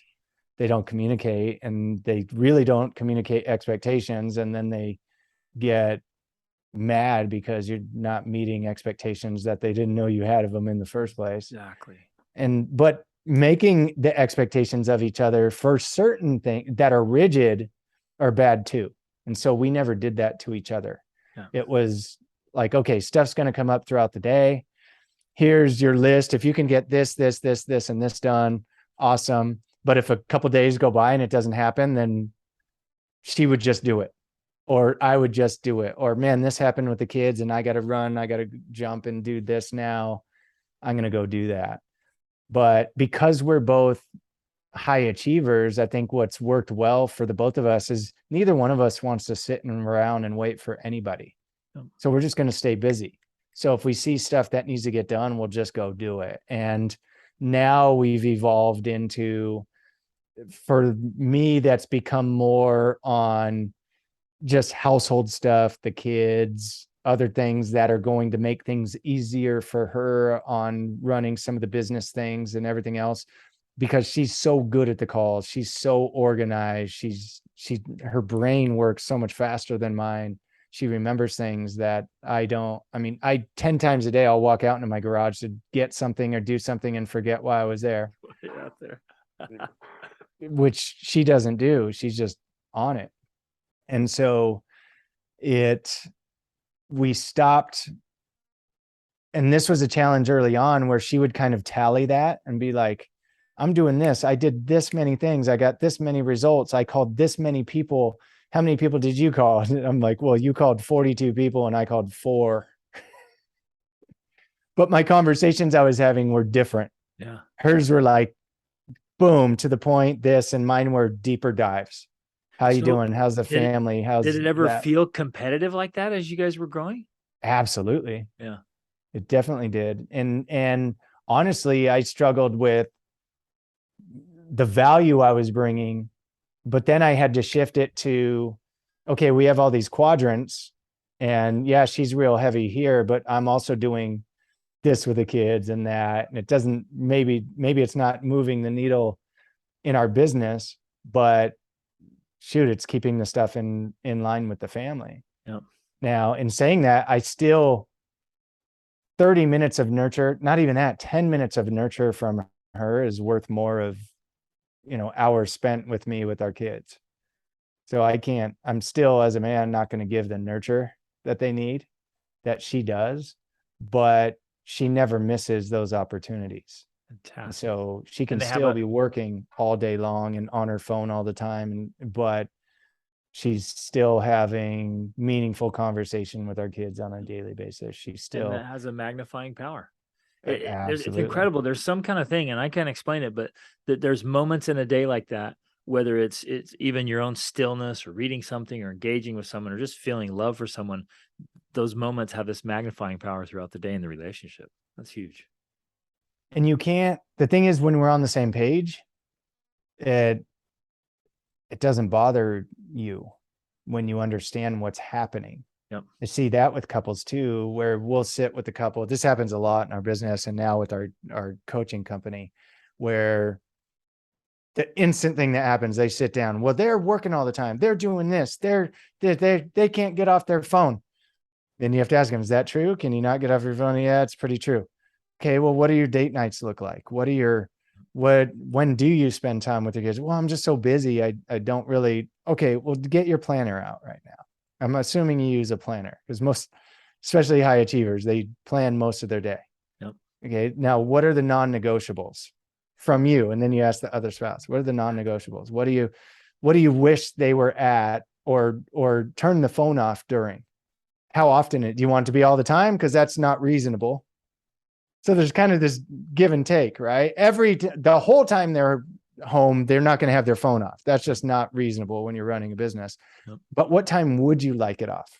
They don't communicate, and they really don't communicate expectations. And then they get mad because you're not meeting expectations that they didn't know you had of them in the first place. Exactly. But making the expectations of each other for certain things that are rigid are bad too. And so we never did that to each other. Yeah. It was like, okay, stuff's going to come up throughout the day. Here's your list. If you can get this, and this done, awesome. But if a couple days go by and it doesn't happen, then she would just do it, or I would just do it. Or, man, this happened with the kids and I got to run. I got to jump and do this now. I'm going to go do that. But because we're both high achievers, I think what's worked well for the both of us is neither one of us wants to sit around and wait for anybody. So we're just going to stay busy. So if we see stuff that needs to get done, we'll just go do it. And now we've evolved into, for me, that's become more on just household stuff, the kids, other things that are going to make things easier for her on running some of the business things and everything else, because she's so good at the calls. She's so organized. Her brain works so much faster than mine. She remembers things that I don't. I mean, 10 times a day, I'll walk out into my garage to get something or do something and forget why I was there. Out there. Which she doesn't do. She's just on it. And so we stopped. And this was a challenge early on where she would kind of tally that and be like, I'm doing this. I did this many things. I got this many results. I called this many people. How many people did you call? And I'm like, well, you called 42 people and I called 4. But my conversations I was having were different. Yeah. Hers were like, boom, to the point, this, and mine were deeper dives. How you doing? How's the family? Did it ever feel competitive like that as you guys were growing? Absolutely. Yeah. It definitely did. And honestly, I struggled with the value I was bringing, but then I had to shift it to, okay, we have all these quadrants, and yeah, she's real heavy here, but I'm also doing this with the kids and that, and it doesn't, maybe it's not moving the needle in our business, but shoot, it's keeping the stuff in line with the family. Yep. Now, in saying that, I still 30 minutes of nurture, not even that, 10 minutes of nurture from her is worth more of, hours spent with me with our kids. So I'm still, as a man, not going to give the nurture that they need, that she does, but she never misses those opportunities. Fantastic. So she can And they have still be working all day long and on her phone all the time, but she's still having meaningful conversation with our kids on a daily basis. She's and still that has a magnifying power. It's absolutely incredible. There's some kind of thing, and I can't explain it, but there's moments in a day like that, whether it's even your own stillness or reading something or engaging with someone or just feeling love for someone. Those moments have this magnifying power throughout the day in the relationship. That's huge. And the thing is, when we're on the same page, it doesn't bother you when you understand what's happening. Yep. I see that with couples too, where we'll sit with the couple. This happens a lot in our business and now with our coaching company, where the instant thing that happens, they sit down. Well, they're working all the time. They're doing this. They can't get off their phone. Then you have to ask them, is that true? Can you not get off your phone? Yeah, it's pretty true. Okay, well, what do your date nights look like? When do you spend time with your kids? Well, I'm just so busy. I don't really. Okay, well, get your planner out right now. I'm assuming you use a planner, because most, especially high achievers, they plan most of their day. Yep. Okay, now what are the non-negotiables from you? And then you ask the other spouse, what are the non-negotiables? What do you wish they were at, or turn the phone off during? How often do you want it to be all the time? Because that's not reasonable. So there's kind of this give and take, right? The whole time they're home, they're not going to have their phone off. That's just not reasonable when you're running a business. Yep. But what time would you like it off?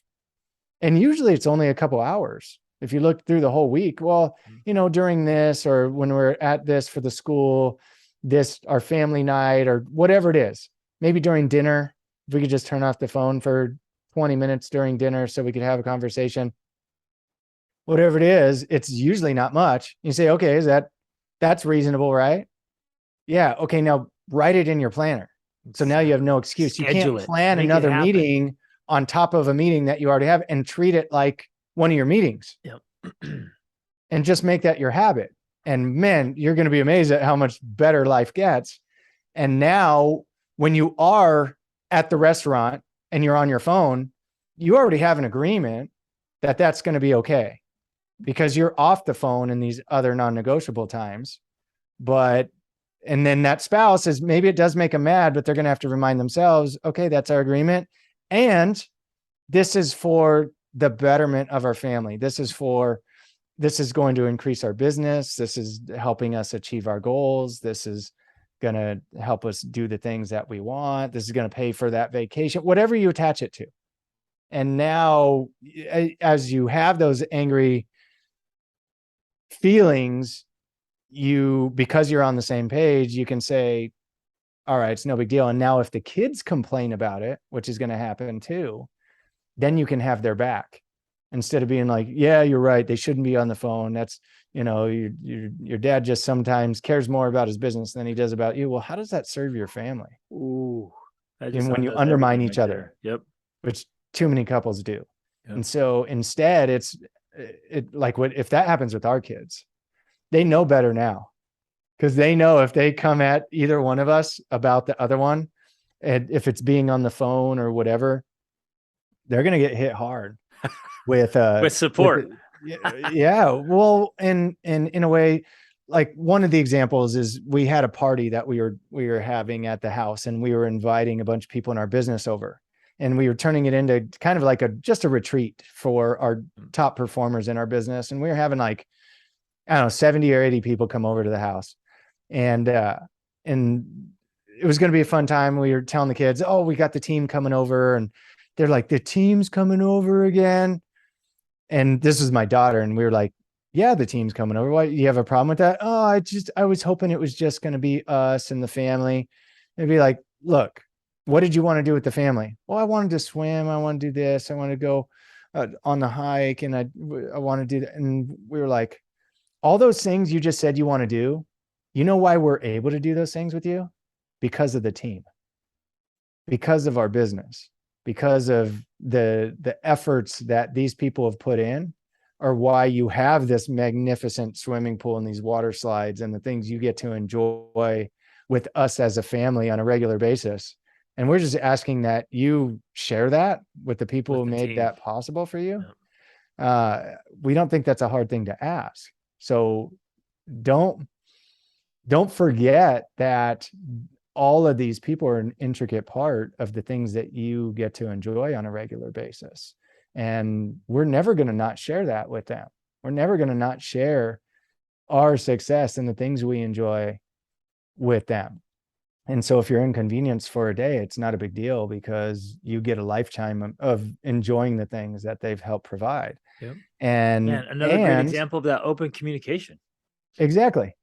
And usually it's only a couple hours. If you look through the whole week, well, during this, or when we're at this for the school, our family night, or whatever it is, maybe during dinner, if we could just turn off the phone for 20 minutes during dinner so we could have a conversation. Whatever it is, it's usually not much. You say, okay, that's reasonable, right? Yeah. Okay. Now write it in your planner. So now you have no excuse. Schedule you can't it. plan Make it another happen. meeting on top of a meeting that you already have and treat it like one of your meetings. Yep. And just make that your habit. And man, you're going to be amazed at how much better life gets. And now when you are at the restaurant and you're on your phone, you already have an agreement that that's going to be okay, because you're off the phone in these other non-negotiable times. And then that spouse is, maybe it does make them mad, but they're going to have to remind themselves, okay, that's our agreement. And this is for the betterment of our family. This is going to increase our business. This is helping us achieve our goals. This is going to help us do the things that we want. This is going to pay for that vacation, whatever you attach it to. And now, as you have those angry feelings, because you're on the same page, you can say, all right, it's no big deal. And now if the kids complain about it, which is going to happen too, then you can have their back, instead of being like, yeah, you're right, they shouldn't be on the phone. That's, your dad just sometimes cares more about his business than he does about you. Well, how does that serve your family? Ooh. And when you undermine each other, yep, which too many couples do. Yep. And so instead, it's like, if that happens with our kids, they know better now, because they know if they come at either one of us about the other one, and if it's being on the phone or whatever, they're going to get hit hard with support. Yeah. Well, and in a way, like one of the examples is, we had a party that we were having at the house, and we were inviting a bunch of people in our business over, and we were turning it into kind of like just a retreat for our top performers in our business. And we were having, like, I don't know, 70 or 80 people come over to the house, and it was going to be a fun time. We were telling the kids, oh, we got the team coming over, and they're like, the team's coming over again. And this is my daughter. And we were like, yeah, the team's coming over. Why, you have a problem with that? Oh, I was hoping it was just going to be us and the family. It'd be like, look, what did you want to do with the family? Well, I wanted to swim. I want to do this. I want to go on the hike, and I want to do that. And we were like, all those things you just said you want to do, you know why we're able to do those things with you? Because of the team. because of our business, because of the efforts that these people have put in, are why you have this magnificent swimming pool and these water slides and the things you get to enjoy with us as a family on a regular basis. And we're just asking that you share that with the people With who the made team. that possible for you. Yeah. We don't think that's a hard thing to ask. So don't forget that all of these people are an intricate part of the things that you get to enjoy on a regular basis. And we're never going to not share that with them. We're never going to not share our success and the things we enjoy with them. And so if you're inconvenienced for a day, it's not a big deal, because you get a lifetime of enjoying the things that they've helped provide. Yep. And another great example of that open communication. Exactly.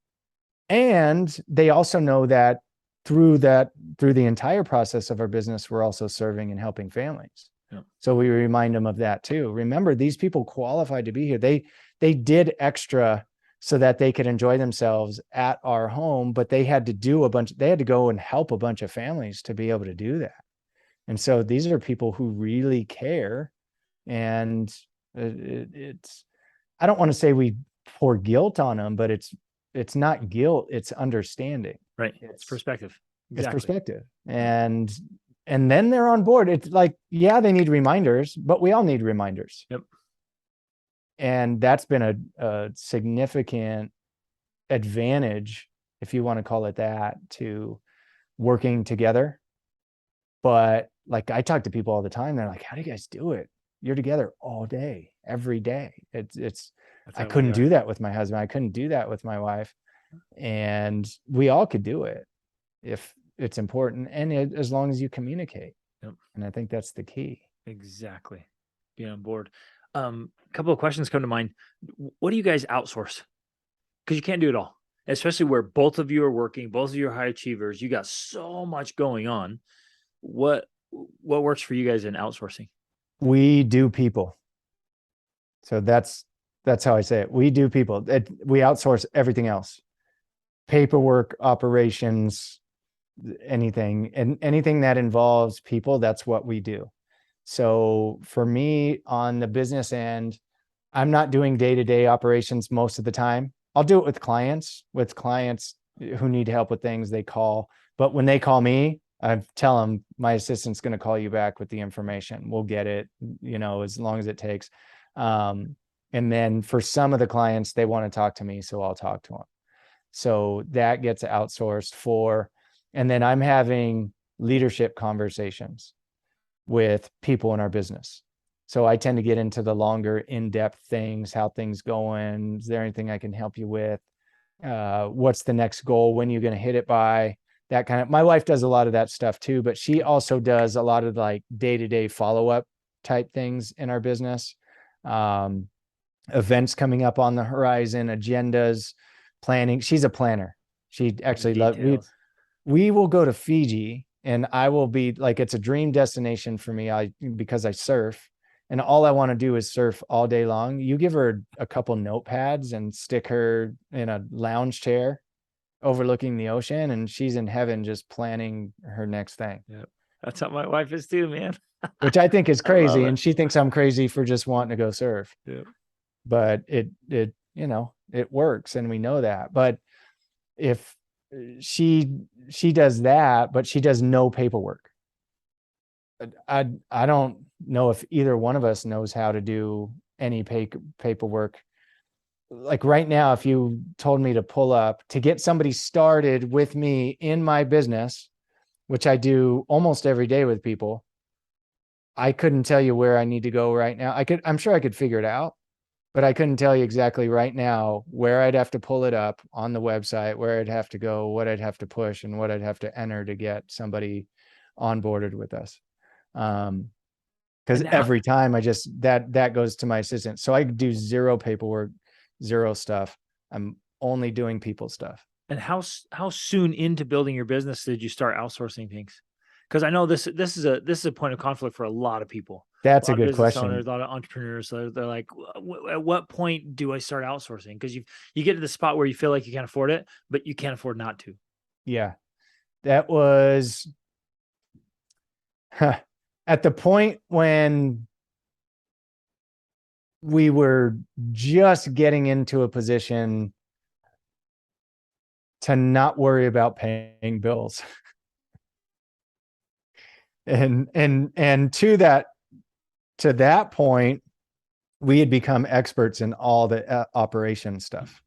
And they also know that through the entire process of our business, we're also serving and helping families. Yeah. So we remind them of that too. Remember, these people qualified to be here. They did extra so that they could enjoy themselves at our home, but they had to go and help a bunch of families to be able to do that. And so these are people who really care. And it's, I don't want to say we pour guilt on them, but it's not guilt, it's understanding. Right. It's perspective. Exactly. It's perspective. And then they're on board. It's like, yeah, they need reminders, but we all need reminders. Yep. And that's been a significant advantage, if you want to call it that, to working together. But like, I talk to people all the time. They're like, how do you guys do it? You're together all day, every day. I couldn't do that with my husband. I couldn't do that with my wife. And we all could do it if it's important. And as long as you communicate. Yep. And I think that's the key. Exactly. Being on board. A couple of questions come to mind. What do you guys outsource? Because you can't do it all, especially where both of you are working, both of you are high achievers. You got so much going on. What works for you guys in outsourcing? We do people. So that's how I say it. We do people. We outsource everything else. Paperwork, operations, anything that involves people, that's what we do. So for me, on the business end, I'm not doing day-to-day operations most of the time. I'll do it with clients who need help with things they call. But when they call me, I tell them my assistant's going to call you back with the information. We'll get it, as long as it takes. And then for some of the clients, they want to talk to me, so I'll talk to them. So that gets outsourced and then I'm having leadership conversations with people in our business. So I tend to get into the longer, in-depth things, how things going. Is there anything I can help you with? What's the next goal? When are you going to hit it by? That kind of, my wife does a lot of that stuff too, but she also does a lot of like day-to-day follow-up type things in our business. Events coming up on the horizon, agendas, planning. She's a planner. She actually loves, we will go to Fiji and I will be like, it's a dream destination for me. Because I surf and all I want to do is surf all day long. You give her a couple notepads and stick her in a lounge chair overlooking the ocean and she's in heaven just planning her next thing. Yep. That's how my wife is too, man. Which I think is crazy. And she thinks I'm crazy for just wanting to go surf. Yep. But it works and we know that. But if she does that, but she does no paperwork. I don't know if either one of us knows how to do any paperwork. Like right now, if you told me to pull up to get somebody started with me in my business, which I do almost every day with people, I couldn't tell you where I need to go right now. I'm sure I could figure it out, but I couldn't tell you exactly right now where I'd have to pull it up on the website, where I'd have to go, what I'd have to push, and what I'd have to enter to get somebody onboarded with us. Because every time that goes to my assistant. So I do zero paperwork, zero stuff. I'm only doing people stuff. And how soon into building your business did you start outsourcing things? Because I know this is a point of conflict for a lot of people. That's a good question. Owners, a lot of entrepreneurs, so they're like, at what point do I start outsourcing? Because you get to the spot where you feel like you can't afford it, but you can't afford not to. Yeah, that was At the point when we were just getting into a position to not worry about paying bills. And to that point, we had become experts in all the operation stuff.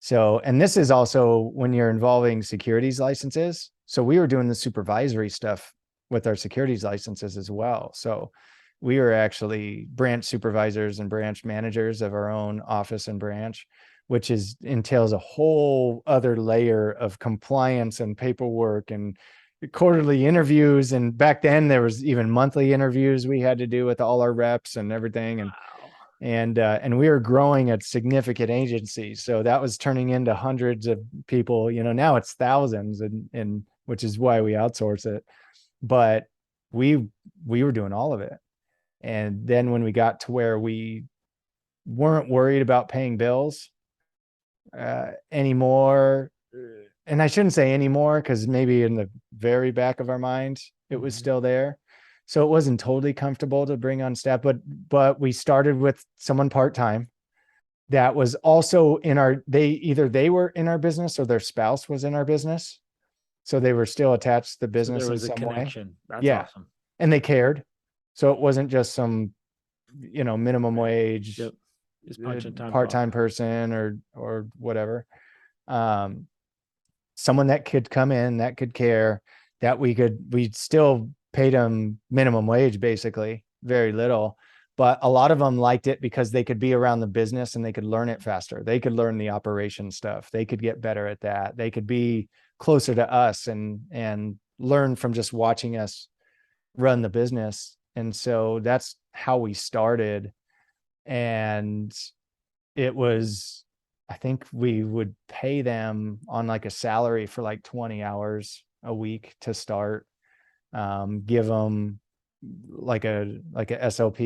So, and this is also when you're involving securities licenses. So we were doing the supervisory stuff with our securities licenses as well. So we were actually branch supervisors and branch managers of our own office and branch, which entails a whole other layer of compliance and paperwork and quarterly interviews. And back then there was even monthly interviews we had to do with all our reps and everything. And we were growing at significant agencies. So that was turning into hundreds of people, now it's thousands, and which is why we outsource it. But we were doing all of it. And then when we got to where we weren't worried about paying bills anymore, and I shouldn't say anymore, because maybe in the very back of our minds, it was still there. So it wasn't totally comfortable to bring on staff, but we started with someone part-time that was also they were in our business or their spouse was in our business. So they were still attached to the business. So there was in a some connection. way. That's Yeah. awesome. And they cared. So it wasn't just some, minimum wage, Yep. Just punching time part-time clock. person or whatever. Someone that could come in, that could care, that we still paid them minimum wage, basically, very little. But a lot of them liked it because they could be around the business and they could learn it faster. They could learn the operation stuff. They could get better at that. They could be closer to us and learn from just watching us run the business. And so that's how we started. And it was, I think we would pay them on like a salary for like 20 hours a week to start, give them like a SOP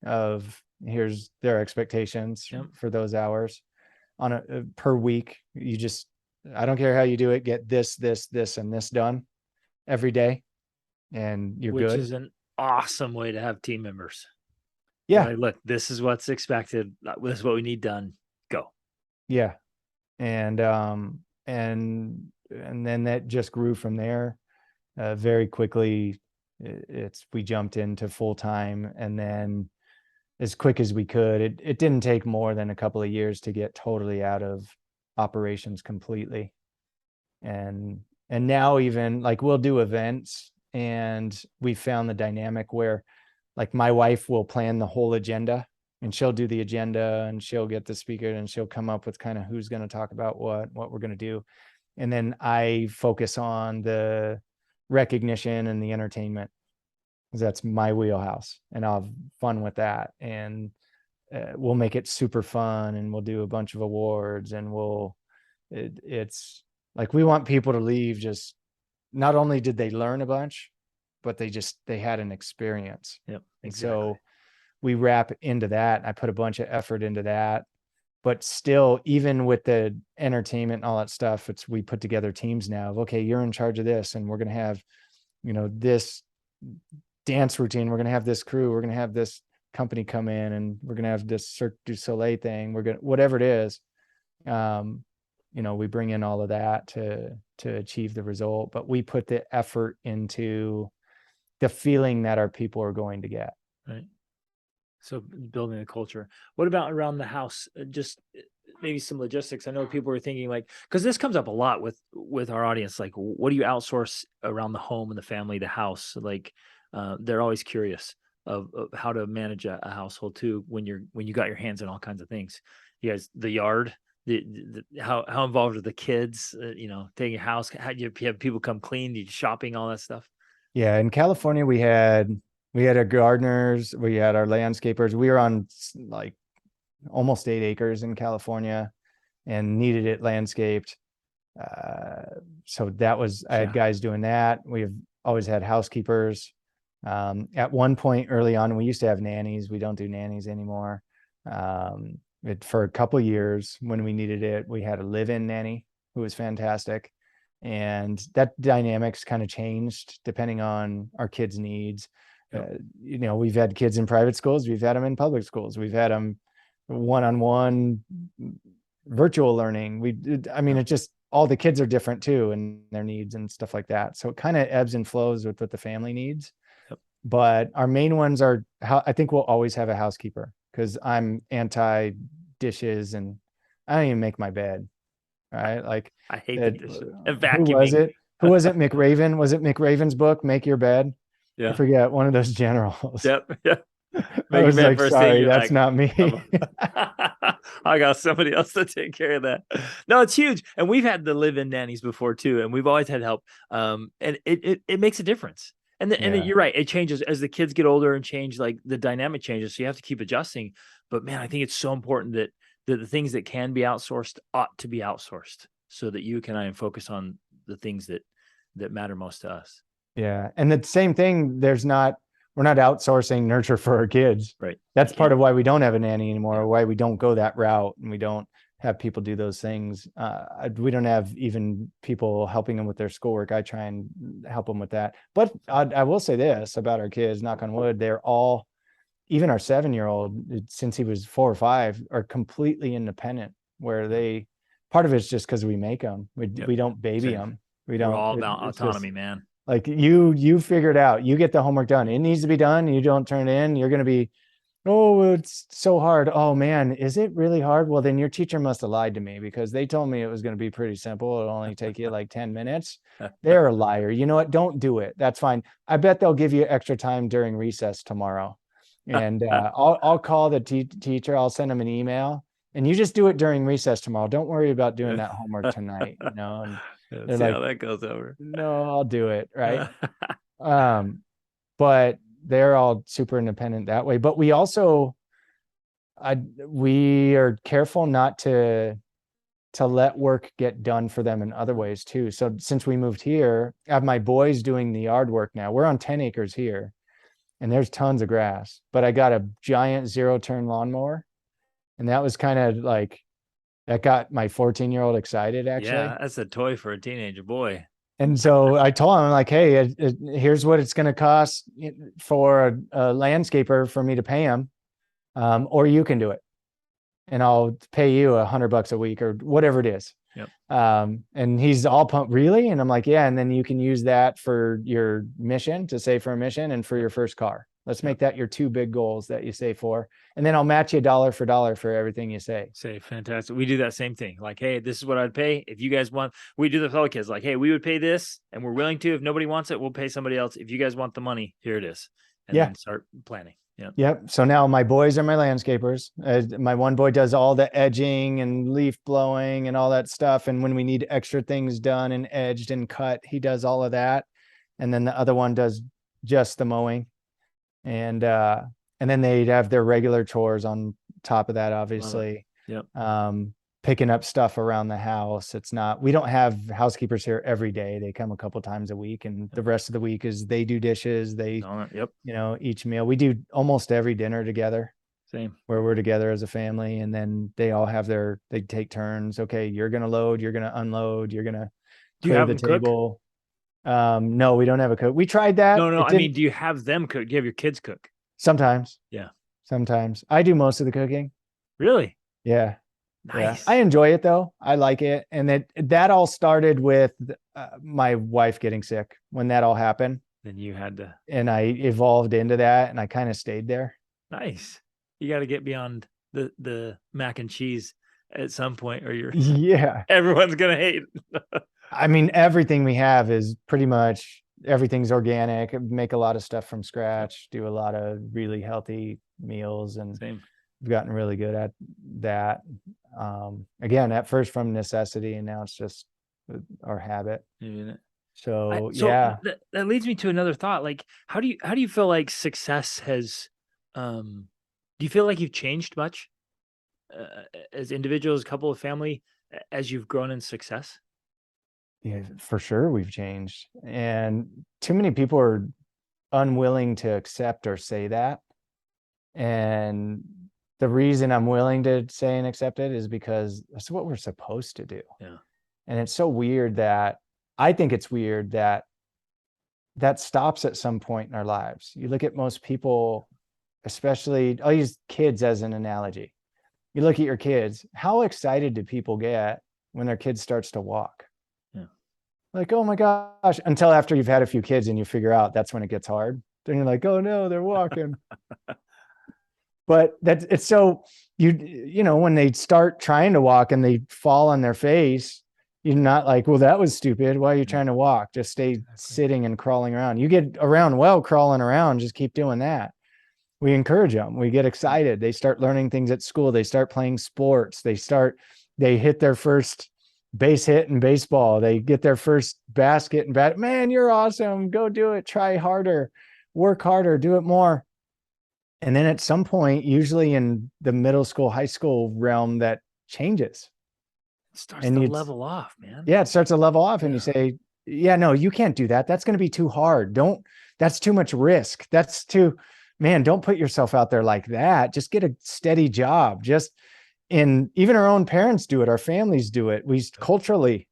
of here's their expectations for those hours on a per week. I don't care how you do it, get this, and this done every day, and you're good. Which is an awesome way to have team members. Yeah. Like, look, this is what's expected. This is what we need done. Go. Yeah. And then that just grew from there. Very quickly, we jumped into full time, and then as quick as we could. It didn't take more than a couple of years to get totally out of operations completely. And now even like we'll do events, and we found the dynamic where like my wife will plan the whole agenda, and she'll do the agenda, and she'll get the speaker, and she'll come up with kind of who's going to talk about what we're going to do. And then I focus on the recognition and the entertainment, because that's my wheelhouse, and I'll have fun with that. And we'll make it super fun, and we'll do a bunch of awards, and it's like, we want people to leave just, not only did they learn a bunch, but they had an experience. Yep. Exactly. And so we wrap into that. I put a bunch of effort into that, but still, even with the entertainment and all that stuff, we put together teams now of, okay, you're in charge of this, and we're going to have, this dance routine. We're going to have this crew. We're going to have this company come in, and we're going to have this Cirque du Soleil thing. We're going to, whatever it is, we bring in all of that to achieve the result, but we put the effort into the feeling that our people are going to get. Right. So building a culture. What about around the house? Just maybe some logistics. I know people are thinking like, because this comes up a lot with our audience, like, what do you outsource around the home and the family, the house? Like, they're always curious of how to manage a household too, when you got your hands on all kinds of things. You guys, the yard, how involved are the kids? Taking your house. How do you have people come clean? You shopping, all that stuff? Yeah, in California, we had our gardeners, we had our landscapers. We were on like almost 8 acres in California, and needed it landscaped. So that was, I had guys doing that. We've always had housekeepers. At one point early on, we used to have nannies. We don't do nannies anymore. For a couple of years when we needed it, we had a live-in nanny who was fantastic. And that dynamics kind of changed depending on our kids' needs. Yep. We've had kids in private schools, we've had them in public schools, we've had them one-on-one virtual learning. It just, all the kids are different too, and their needs and stuff like that. So it kind of ebbs and flows with what the family needs. Yep. But our main ones are how I think we'll always have a housekeeper, because I'm anti dishes and I don't even make my bed. Right. Like, I hate the that, dishes and who was vacuuming. it? Who was it? McRaven? Was it McRaven's book, Make Your Bed? I Yeah. forget, one of those generals. Yep. Yep. I Make your was bed like, first thing. sorry, You're that's like, not me. I got somebody else to take care of that. No, it's huge. And we've had the live-in nannies before too, and we've always had help. And it makes a difference. And Yeah. you're right, it changes as the kids get older and change, like the dynamic changes. So you have to keep adjusting. But man, I think it's so important that the things that can be outsourced ought to be outsourced, so that you and I focus on the things that matter most to us. Yeah. And the same thing, we're not outsourcing nurture for our kids. Right. That's part of why we don't have a nanny anymore, or why we don't go that route and we don't have people do those things. We don't have even people helping them with their schoolwork. I try and help them with that. But I will say this about our kids, knock on wood, they're all, even our 7-year-old, since he was 4 or 5, are completely independent, where part of it's just because we make them. We don't baby them. We're all about autonomy, man. Like, you figure it out. You get the homework done. It needs to be done. You don't turn it in. You're going to be, oh, it's so hard. Oh man, is it really hard? Well, then your teacher must have lied to me, because they told me it was going to be pretty simple. It'll only take you like 10 minutes. They're a liar. You know what? Don't do it. That's fine. I bet they'll give you extra time during recess tomorrow. And I'll call the teacher. I'll send them an email, and you just do it during recess tomorrow. Don't worry about doing that homework tonight. And they're see like, how that goes over. no, I'll do it. Right. But they're all super independent that way. But we also, we are careful not to let work get done for them in other ways too. So since we moved here, I have my boys doing the yard work now. We're on 10 acres here, and there's tons of grass, but I got a giant 0-turn lawnmower. And that was kind of like, that got my 14-year-old excited, actually. Yeah, that's a toy for a teenager boy. And so I told him, like, hey, here's what it's going to cost for a landscaper for me to pay him, or you can do it, and I'll pay you $100 a week or whatever it is. Yep. And he's all pumped, really? And I'm like, yeah. And then you can use that for your mission, to save for a mission, and for your first car. Let's make that your 2 big goals that you save for. And then I'll match you dollar for dollar for everything you say. Fantastic. We do that same thing. Like, hey, this is what I'd pay. If you guys want, we do the fellow kids, like, hey, we would pay this, and we're willing to. If nobody wants it, we'll pay somebody else. If you guys want the money, here it is. And then start planning. Yeah. Yep. So now my boys are my landscapers. My one boy does all the edging and leaf blowing and all that stuff. And when we need extra things done and edged and cut, he does all of that. And then the other one does just the mowing. And then they'd have their regular chores on top of that, obviously. Yep. Picking up stuff around the house. We don't have housekeepers here every day. They come a couple times a week, and the rest of the week is they do dishes. They, each meal. We do almost every dinner together. Same. Where we're together as a family, and then they all have they take turns. Okay, you're going to load, you're going to unload, you're going to clear the table. No, we don't have a cook. We tried that. No. I mean, do you have them cook? Do you have your kids cook? Sometimes. Yeah. Sometimes. I do most of the cooking. Really? Yeah. Nice. Yeah. I enjoy it though. I like it. And that all started with my wife getting sick. When that all happened, then you had to, and I evolved into that, and I kind of stayed there. Nice. You got to get beyond the mac and cheese at some point, or everyone's going to hate it. I mean, everything we have is pretty much, everything's organic. Make a lot of stuff from scratch, do a lot of really healthy meals, and we've gotten really good at that. Again, at first from necessity, and now it's just our habit. So yeah, that leads me to another thought. Like, how do you feel like success has, do you feel like you've changed much as individuals, couple of family, as you've grown in success? Yeah, for sure we've changed. And too many people are unwilling to accept or say that. And the reason I'm willing to say and accept it is because that's what we're supposed to do. Yeah. And it's so weird that I think it's weird that that stops at some point in our lives. You look at most people, especially, I'll use kids as an analogy. You look at your kids, how excited do people get when their kid starts to walk? Yeah. Like, oh my gosh, until after you've had a few kids and you figure out that's when it gets hard. Then you're like, oh no, they're walking. But that's, it's so, you know, when they start trying to walk and they fall on their face, you're not like, well, that was stupid. Why are you trying to walk? Just stay sitting and crawling around. You get around well, crawling around, just keep doing that. We encourage them. We get excited. They start learning things at school. They start playing sports. They hit their first base hit in baseball. They get their first basket and bat. Man, you're awesome. Go do it. Try harder, work harder, do it more. And then at some point, usually in the middle school, high school realm, that changes. It starts to level off, man. Yeah, it starts to level off, and you say, yeah, no, you can't do that. That's going to be too hard. That's too much risk. Man, don't put yourself out there like that. Just get a steady job. Even our own parents do it. Our families do it. Culturally,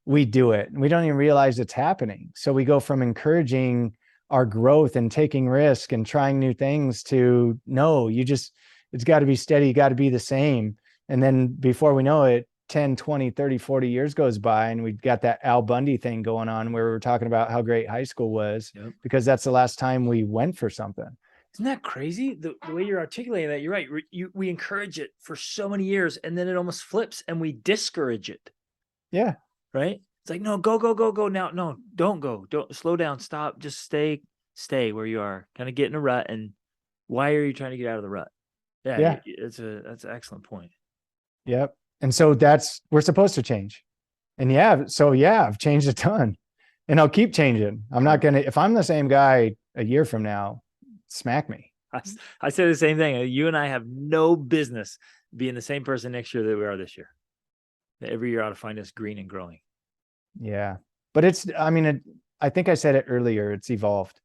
we do it. We don't even realize it's happening. So we go from encouraging our growth and taking risk and trying new things to, no, it's got to be steady. You got to be the same. And then before we know it, 10, 20, 30, 40 years goes by, and we've got that Al Bundy thing going on where we're talking about how great high school was, because that's the last time we went for something. Isn't that crazy? The way you're articulating that, you're right. We encourage it for so many years, and then it almost flips and we discourage it. Yeah. Right? It's like, no, go now. No, don't go. Don't slow down. Stop. Just stay where you are. Kind of get in a rut. And why are you trying to get out of the rut? Yeah. That's an excellent point. Yep. And so we're supposed to change. And I've changed a ton, and I'll keep changing. If I'm the same guy a year from now, smack me. I say the same thing. You and I have no business being the same person next year that we are this year. Every year ought to find us green and growing. Yeah. But I think I said it earlier, it's evolved.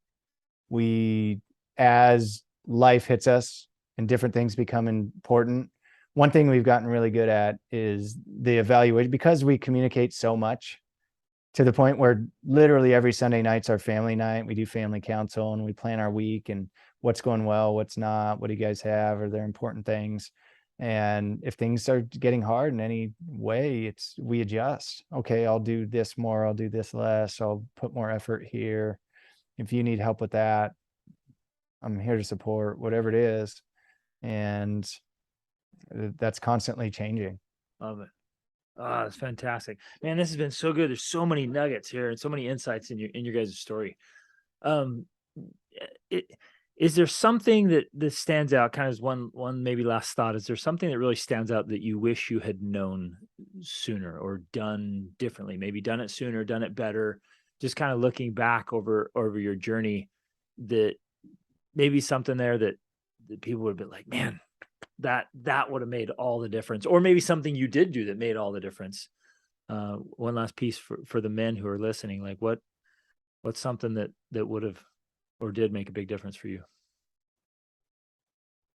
As life hits us and different things become important, one thing we've gotten really good at is the evaluation, because we communicate so much to the point where literally every Sunday night's our family night. We do family council and we plan our week and what's going well, what's not, what do you guys have? Are there important things? And if things start getting hard in any way, we adjust. Okay, I'll do this more, I'll do this less, I'll put more effort here. If you need help with that, I'm here to support, whatever it is. And that's constantly changing. Love it. Oh, that's fantastic, man. This has been so good. There's so many nuggets here and so many insights in your guys' story. Is there something that stands out, kind of as one maybe last thought? Is there something that really stands out that you wish you had known sooner or done differently? Maybe done it sooner, done it better. Just kind of looking back over your journey, that maybe something there that people would be like, man, that would have made all the difference. Or maybe something you did do that made all the difference. One last piece for the men who are listening, like what's something that would have or did make a big difference for you?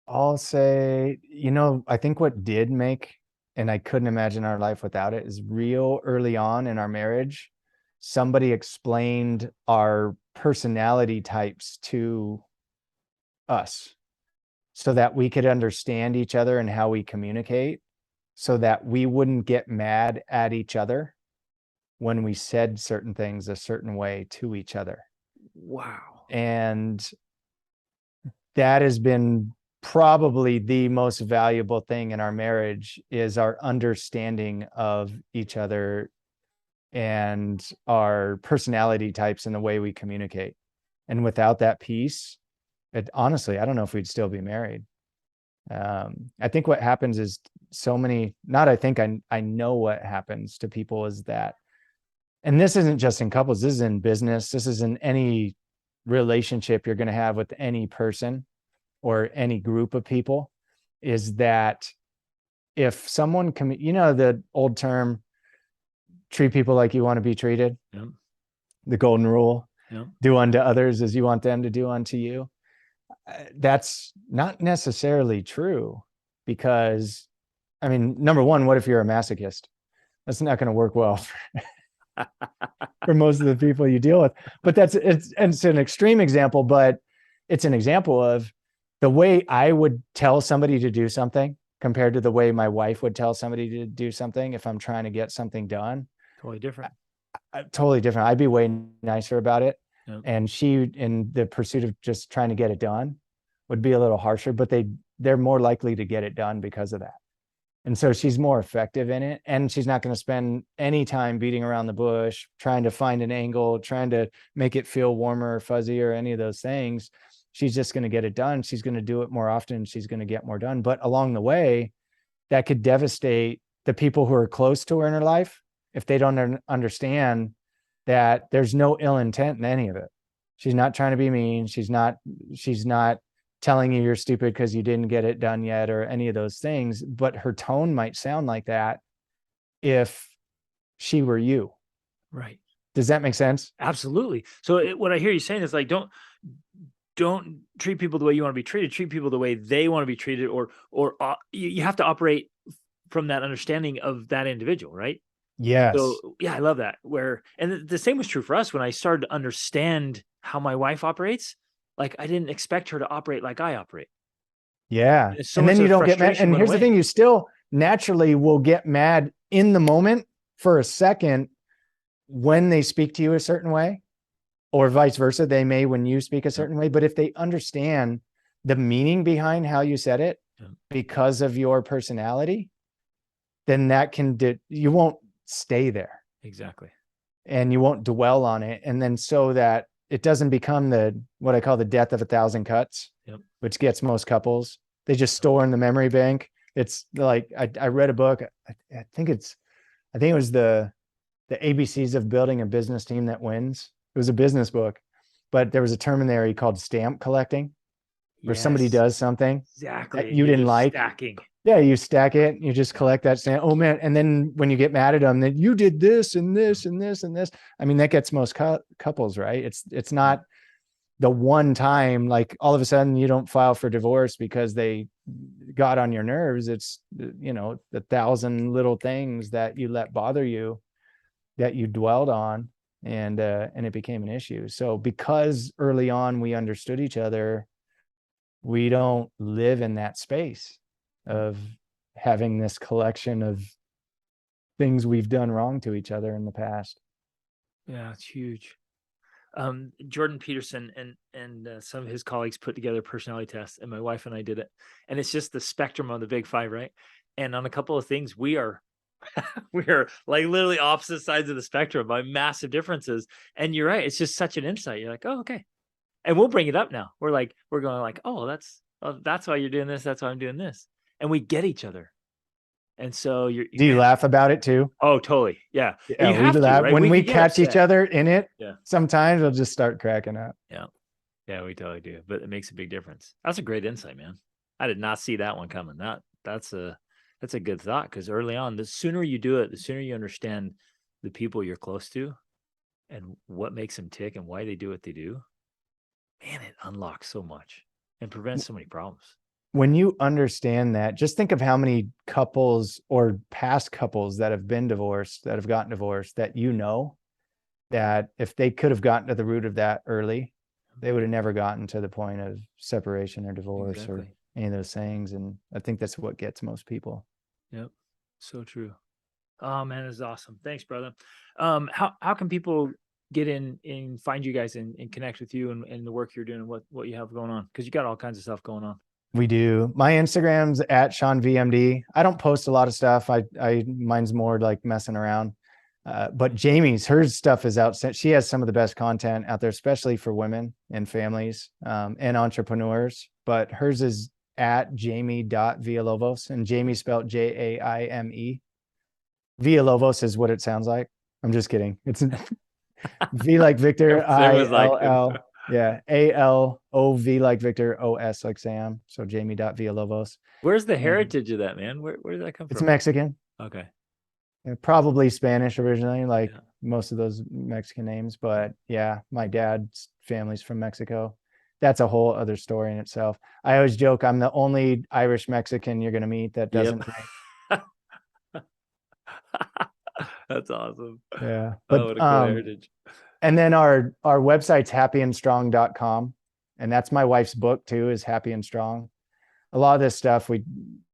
I'll say, I think what did make, and I couldn't imagine our life without it, is real early on in our marriage, somebody explained our personality types to us so that we could understand each other and how we communicate, so that we wouldn't get mad at each other when we said certain things a certain way to each other. Wow. And that has been probably the most valuable thing in our marriage, is our understanding of each other and our personality types and the way we communicate. And without that piece, honestly, I don't know if we'd still be married. I think what happens is I know what happens to people is that, and this isn't just in couples, this is in business, this is in any relationship you're going to have with any person or any group of people, is that if someone the old term, treat people like you want to be treated. Yep. The golden rule. Yep. Do unto others as you want them to do unto you. That's not necessarily true, because number one, what if you're a masochist? That's not going to work well for most of the people you deal with. But it's an extreme example, but it's an example of the way I would tell somebody to do something compared to the way my wife would tell somebody to do something if I'm trying to get something done. Totally different. Totally different. I'd be way nicer about it. Yep. And she, in the pursuit of just trying to get it done, would be a little harsher, but they're more likely to get it done because of that. And so she's more effective in it. And she's not going to spend any time beating around the bush, trying to find an angle, trying to make it feel warmer or fuzzy or any of those things. She's just going to get it done. She's going to do it more often. She's going to get more done. But along the way, that could devastate the people who are close to her in her life if they don't understand that there's no ill intent in any of it. She's not trying to be mean. She's not telling you you're stupid because you didn't get it done yet or any of those things. But her tone might sound like that if she were you. Right. Does that make sense? Absolutely. So what I hear you saying is like, don't treat people the way you want to be treated. Treat people the way they want to be treated, or you have to operate from that understanding of that individual, right? Yes. So yeah, I love that. And the same was true for us when I started to understand how my wife operates. Like I didn't expect her to operate like I operate. Yeah. So and then you don't get mad. And here's the thing, you still naturally will get mad in the moment for a second when they speak to you a certain way, or vice versa. They may when you speak a certain way, but if they understand the meaning behind how you said it because of your personality, then that you won't stay there. Exactly. And you won't dwell on it. And then so that it doesn't become what I call the death of 1,000 cuts, which gets most couples. They just store in the memory bank. It's like, I read a book. I think it was the ABCs of building a business team that wins. It was a business book, but there was a term in there he called stamp collecting, where somebody does something that you didn't like. Stacking. Yeah, you stack it, you just collect that stamp. Oh man. And then when you get mad at them, then you did this and this and this and this. I mean, that gets most couples, right? It's not the one time, like all of a sudden you don't file for divorce because they got on your nerves. It's, the 1,000 little things that you let bother you, that you dwelled on, and it became an issue. So because early on we understood each other, we don't live in that space of having this collection of things we've done wrong to each other in the past. Yeah, it's huge. Jordan Peterson and some of his colleagues put together a personality test, and my wife and I did it. And it's just the spectrum of the big five, right? And on a couple of things, we are like literally opposite sides of the spectrum by massive differences. And you're right. It's just such an insight. You're like, oh, okay. And we'll bring it up now. We're going like, oh, that's why you're doing this. That's why I'm doing this. And we get each other. And so do you laugh about it too? Oh, totally. Yeah. Yeah, you have to, right? When we catch each other in it, sometimes we'll just start cracking up. Yeah. Yeah, we totally do. But it makes a big difference. That's a great insight, man. I did not see that one coming. That's a good thought, because early on, the sooner you do it, the sooner you understand the people you're close to and what makes them tick and why they do what they do. Man, it unlocks so much and prevents so many problems. When you understand that, just think of how many couples or past couples that have been divorced, that have gotten divorced, that that if they could have gotten to the root of that early, they would have never gotten to the point of separation or divorce or any of those things. And I think that's what gets most people. Yep. So true. Oh man, this is awesome. Thanks, brother. How can people get in and find you guys and connect with you and the work you're doing and what you have going on? Because you got all kinds of stuff going on. We do. My Instagram's at Shawn VMD. I don't post a lot of stuff. Mine's more like messing around. But Jamie's, her stuff is out. She has some of the best content out there, especially for women and families and entrepreneurs. But hers is at jamie.villalovos, and Jamie spelled Jaime. Villalovos is what it sounds like. I'm just kidding. It's V like Victor, ILL. Yeah, ALOV like Victor, OS like Sam. So Jamie.Villalovos. Where's the heritage of that, man? Where did that come from? It's Mexican. Okay. Probably Spanish originally, like most of those Mexican names. But yeah, my dad's family's from Mexico. That's a whole other story in itself. I always joke I'm the only Irish Mexican you're going to meet that doesn't drink. That's awesome. Yeah. What But a cool heritage. and then our website's happyandstrong.com. And that's my wife's book too, is Happy and Strong. A lot of this stuff we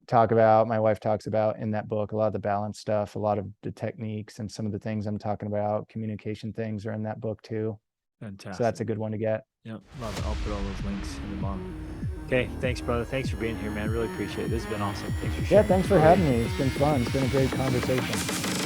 talk about, my wife talks about in that book, a lot of the balance stuff, a lot of the techniques and some of the things I'm talking about, communication things are in that book too. Fantastic. So that's a good one to get. Yeah, love it. I'll put all those links in the bottom. Okay, thanks, brother. Thanks for being here, man. Really appreciate it. This has been awesome. Thanks for sharing. Yeah, thanks for having me. It's been fun. It's been a great conversation.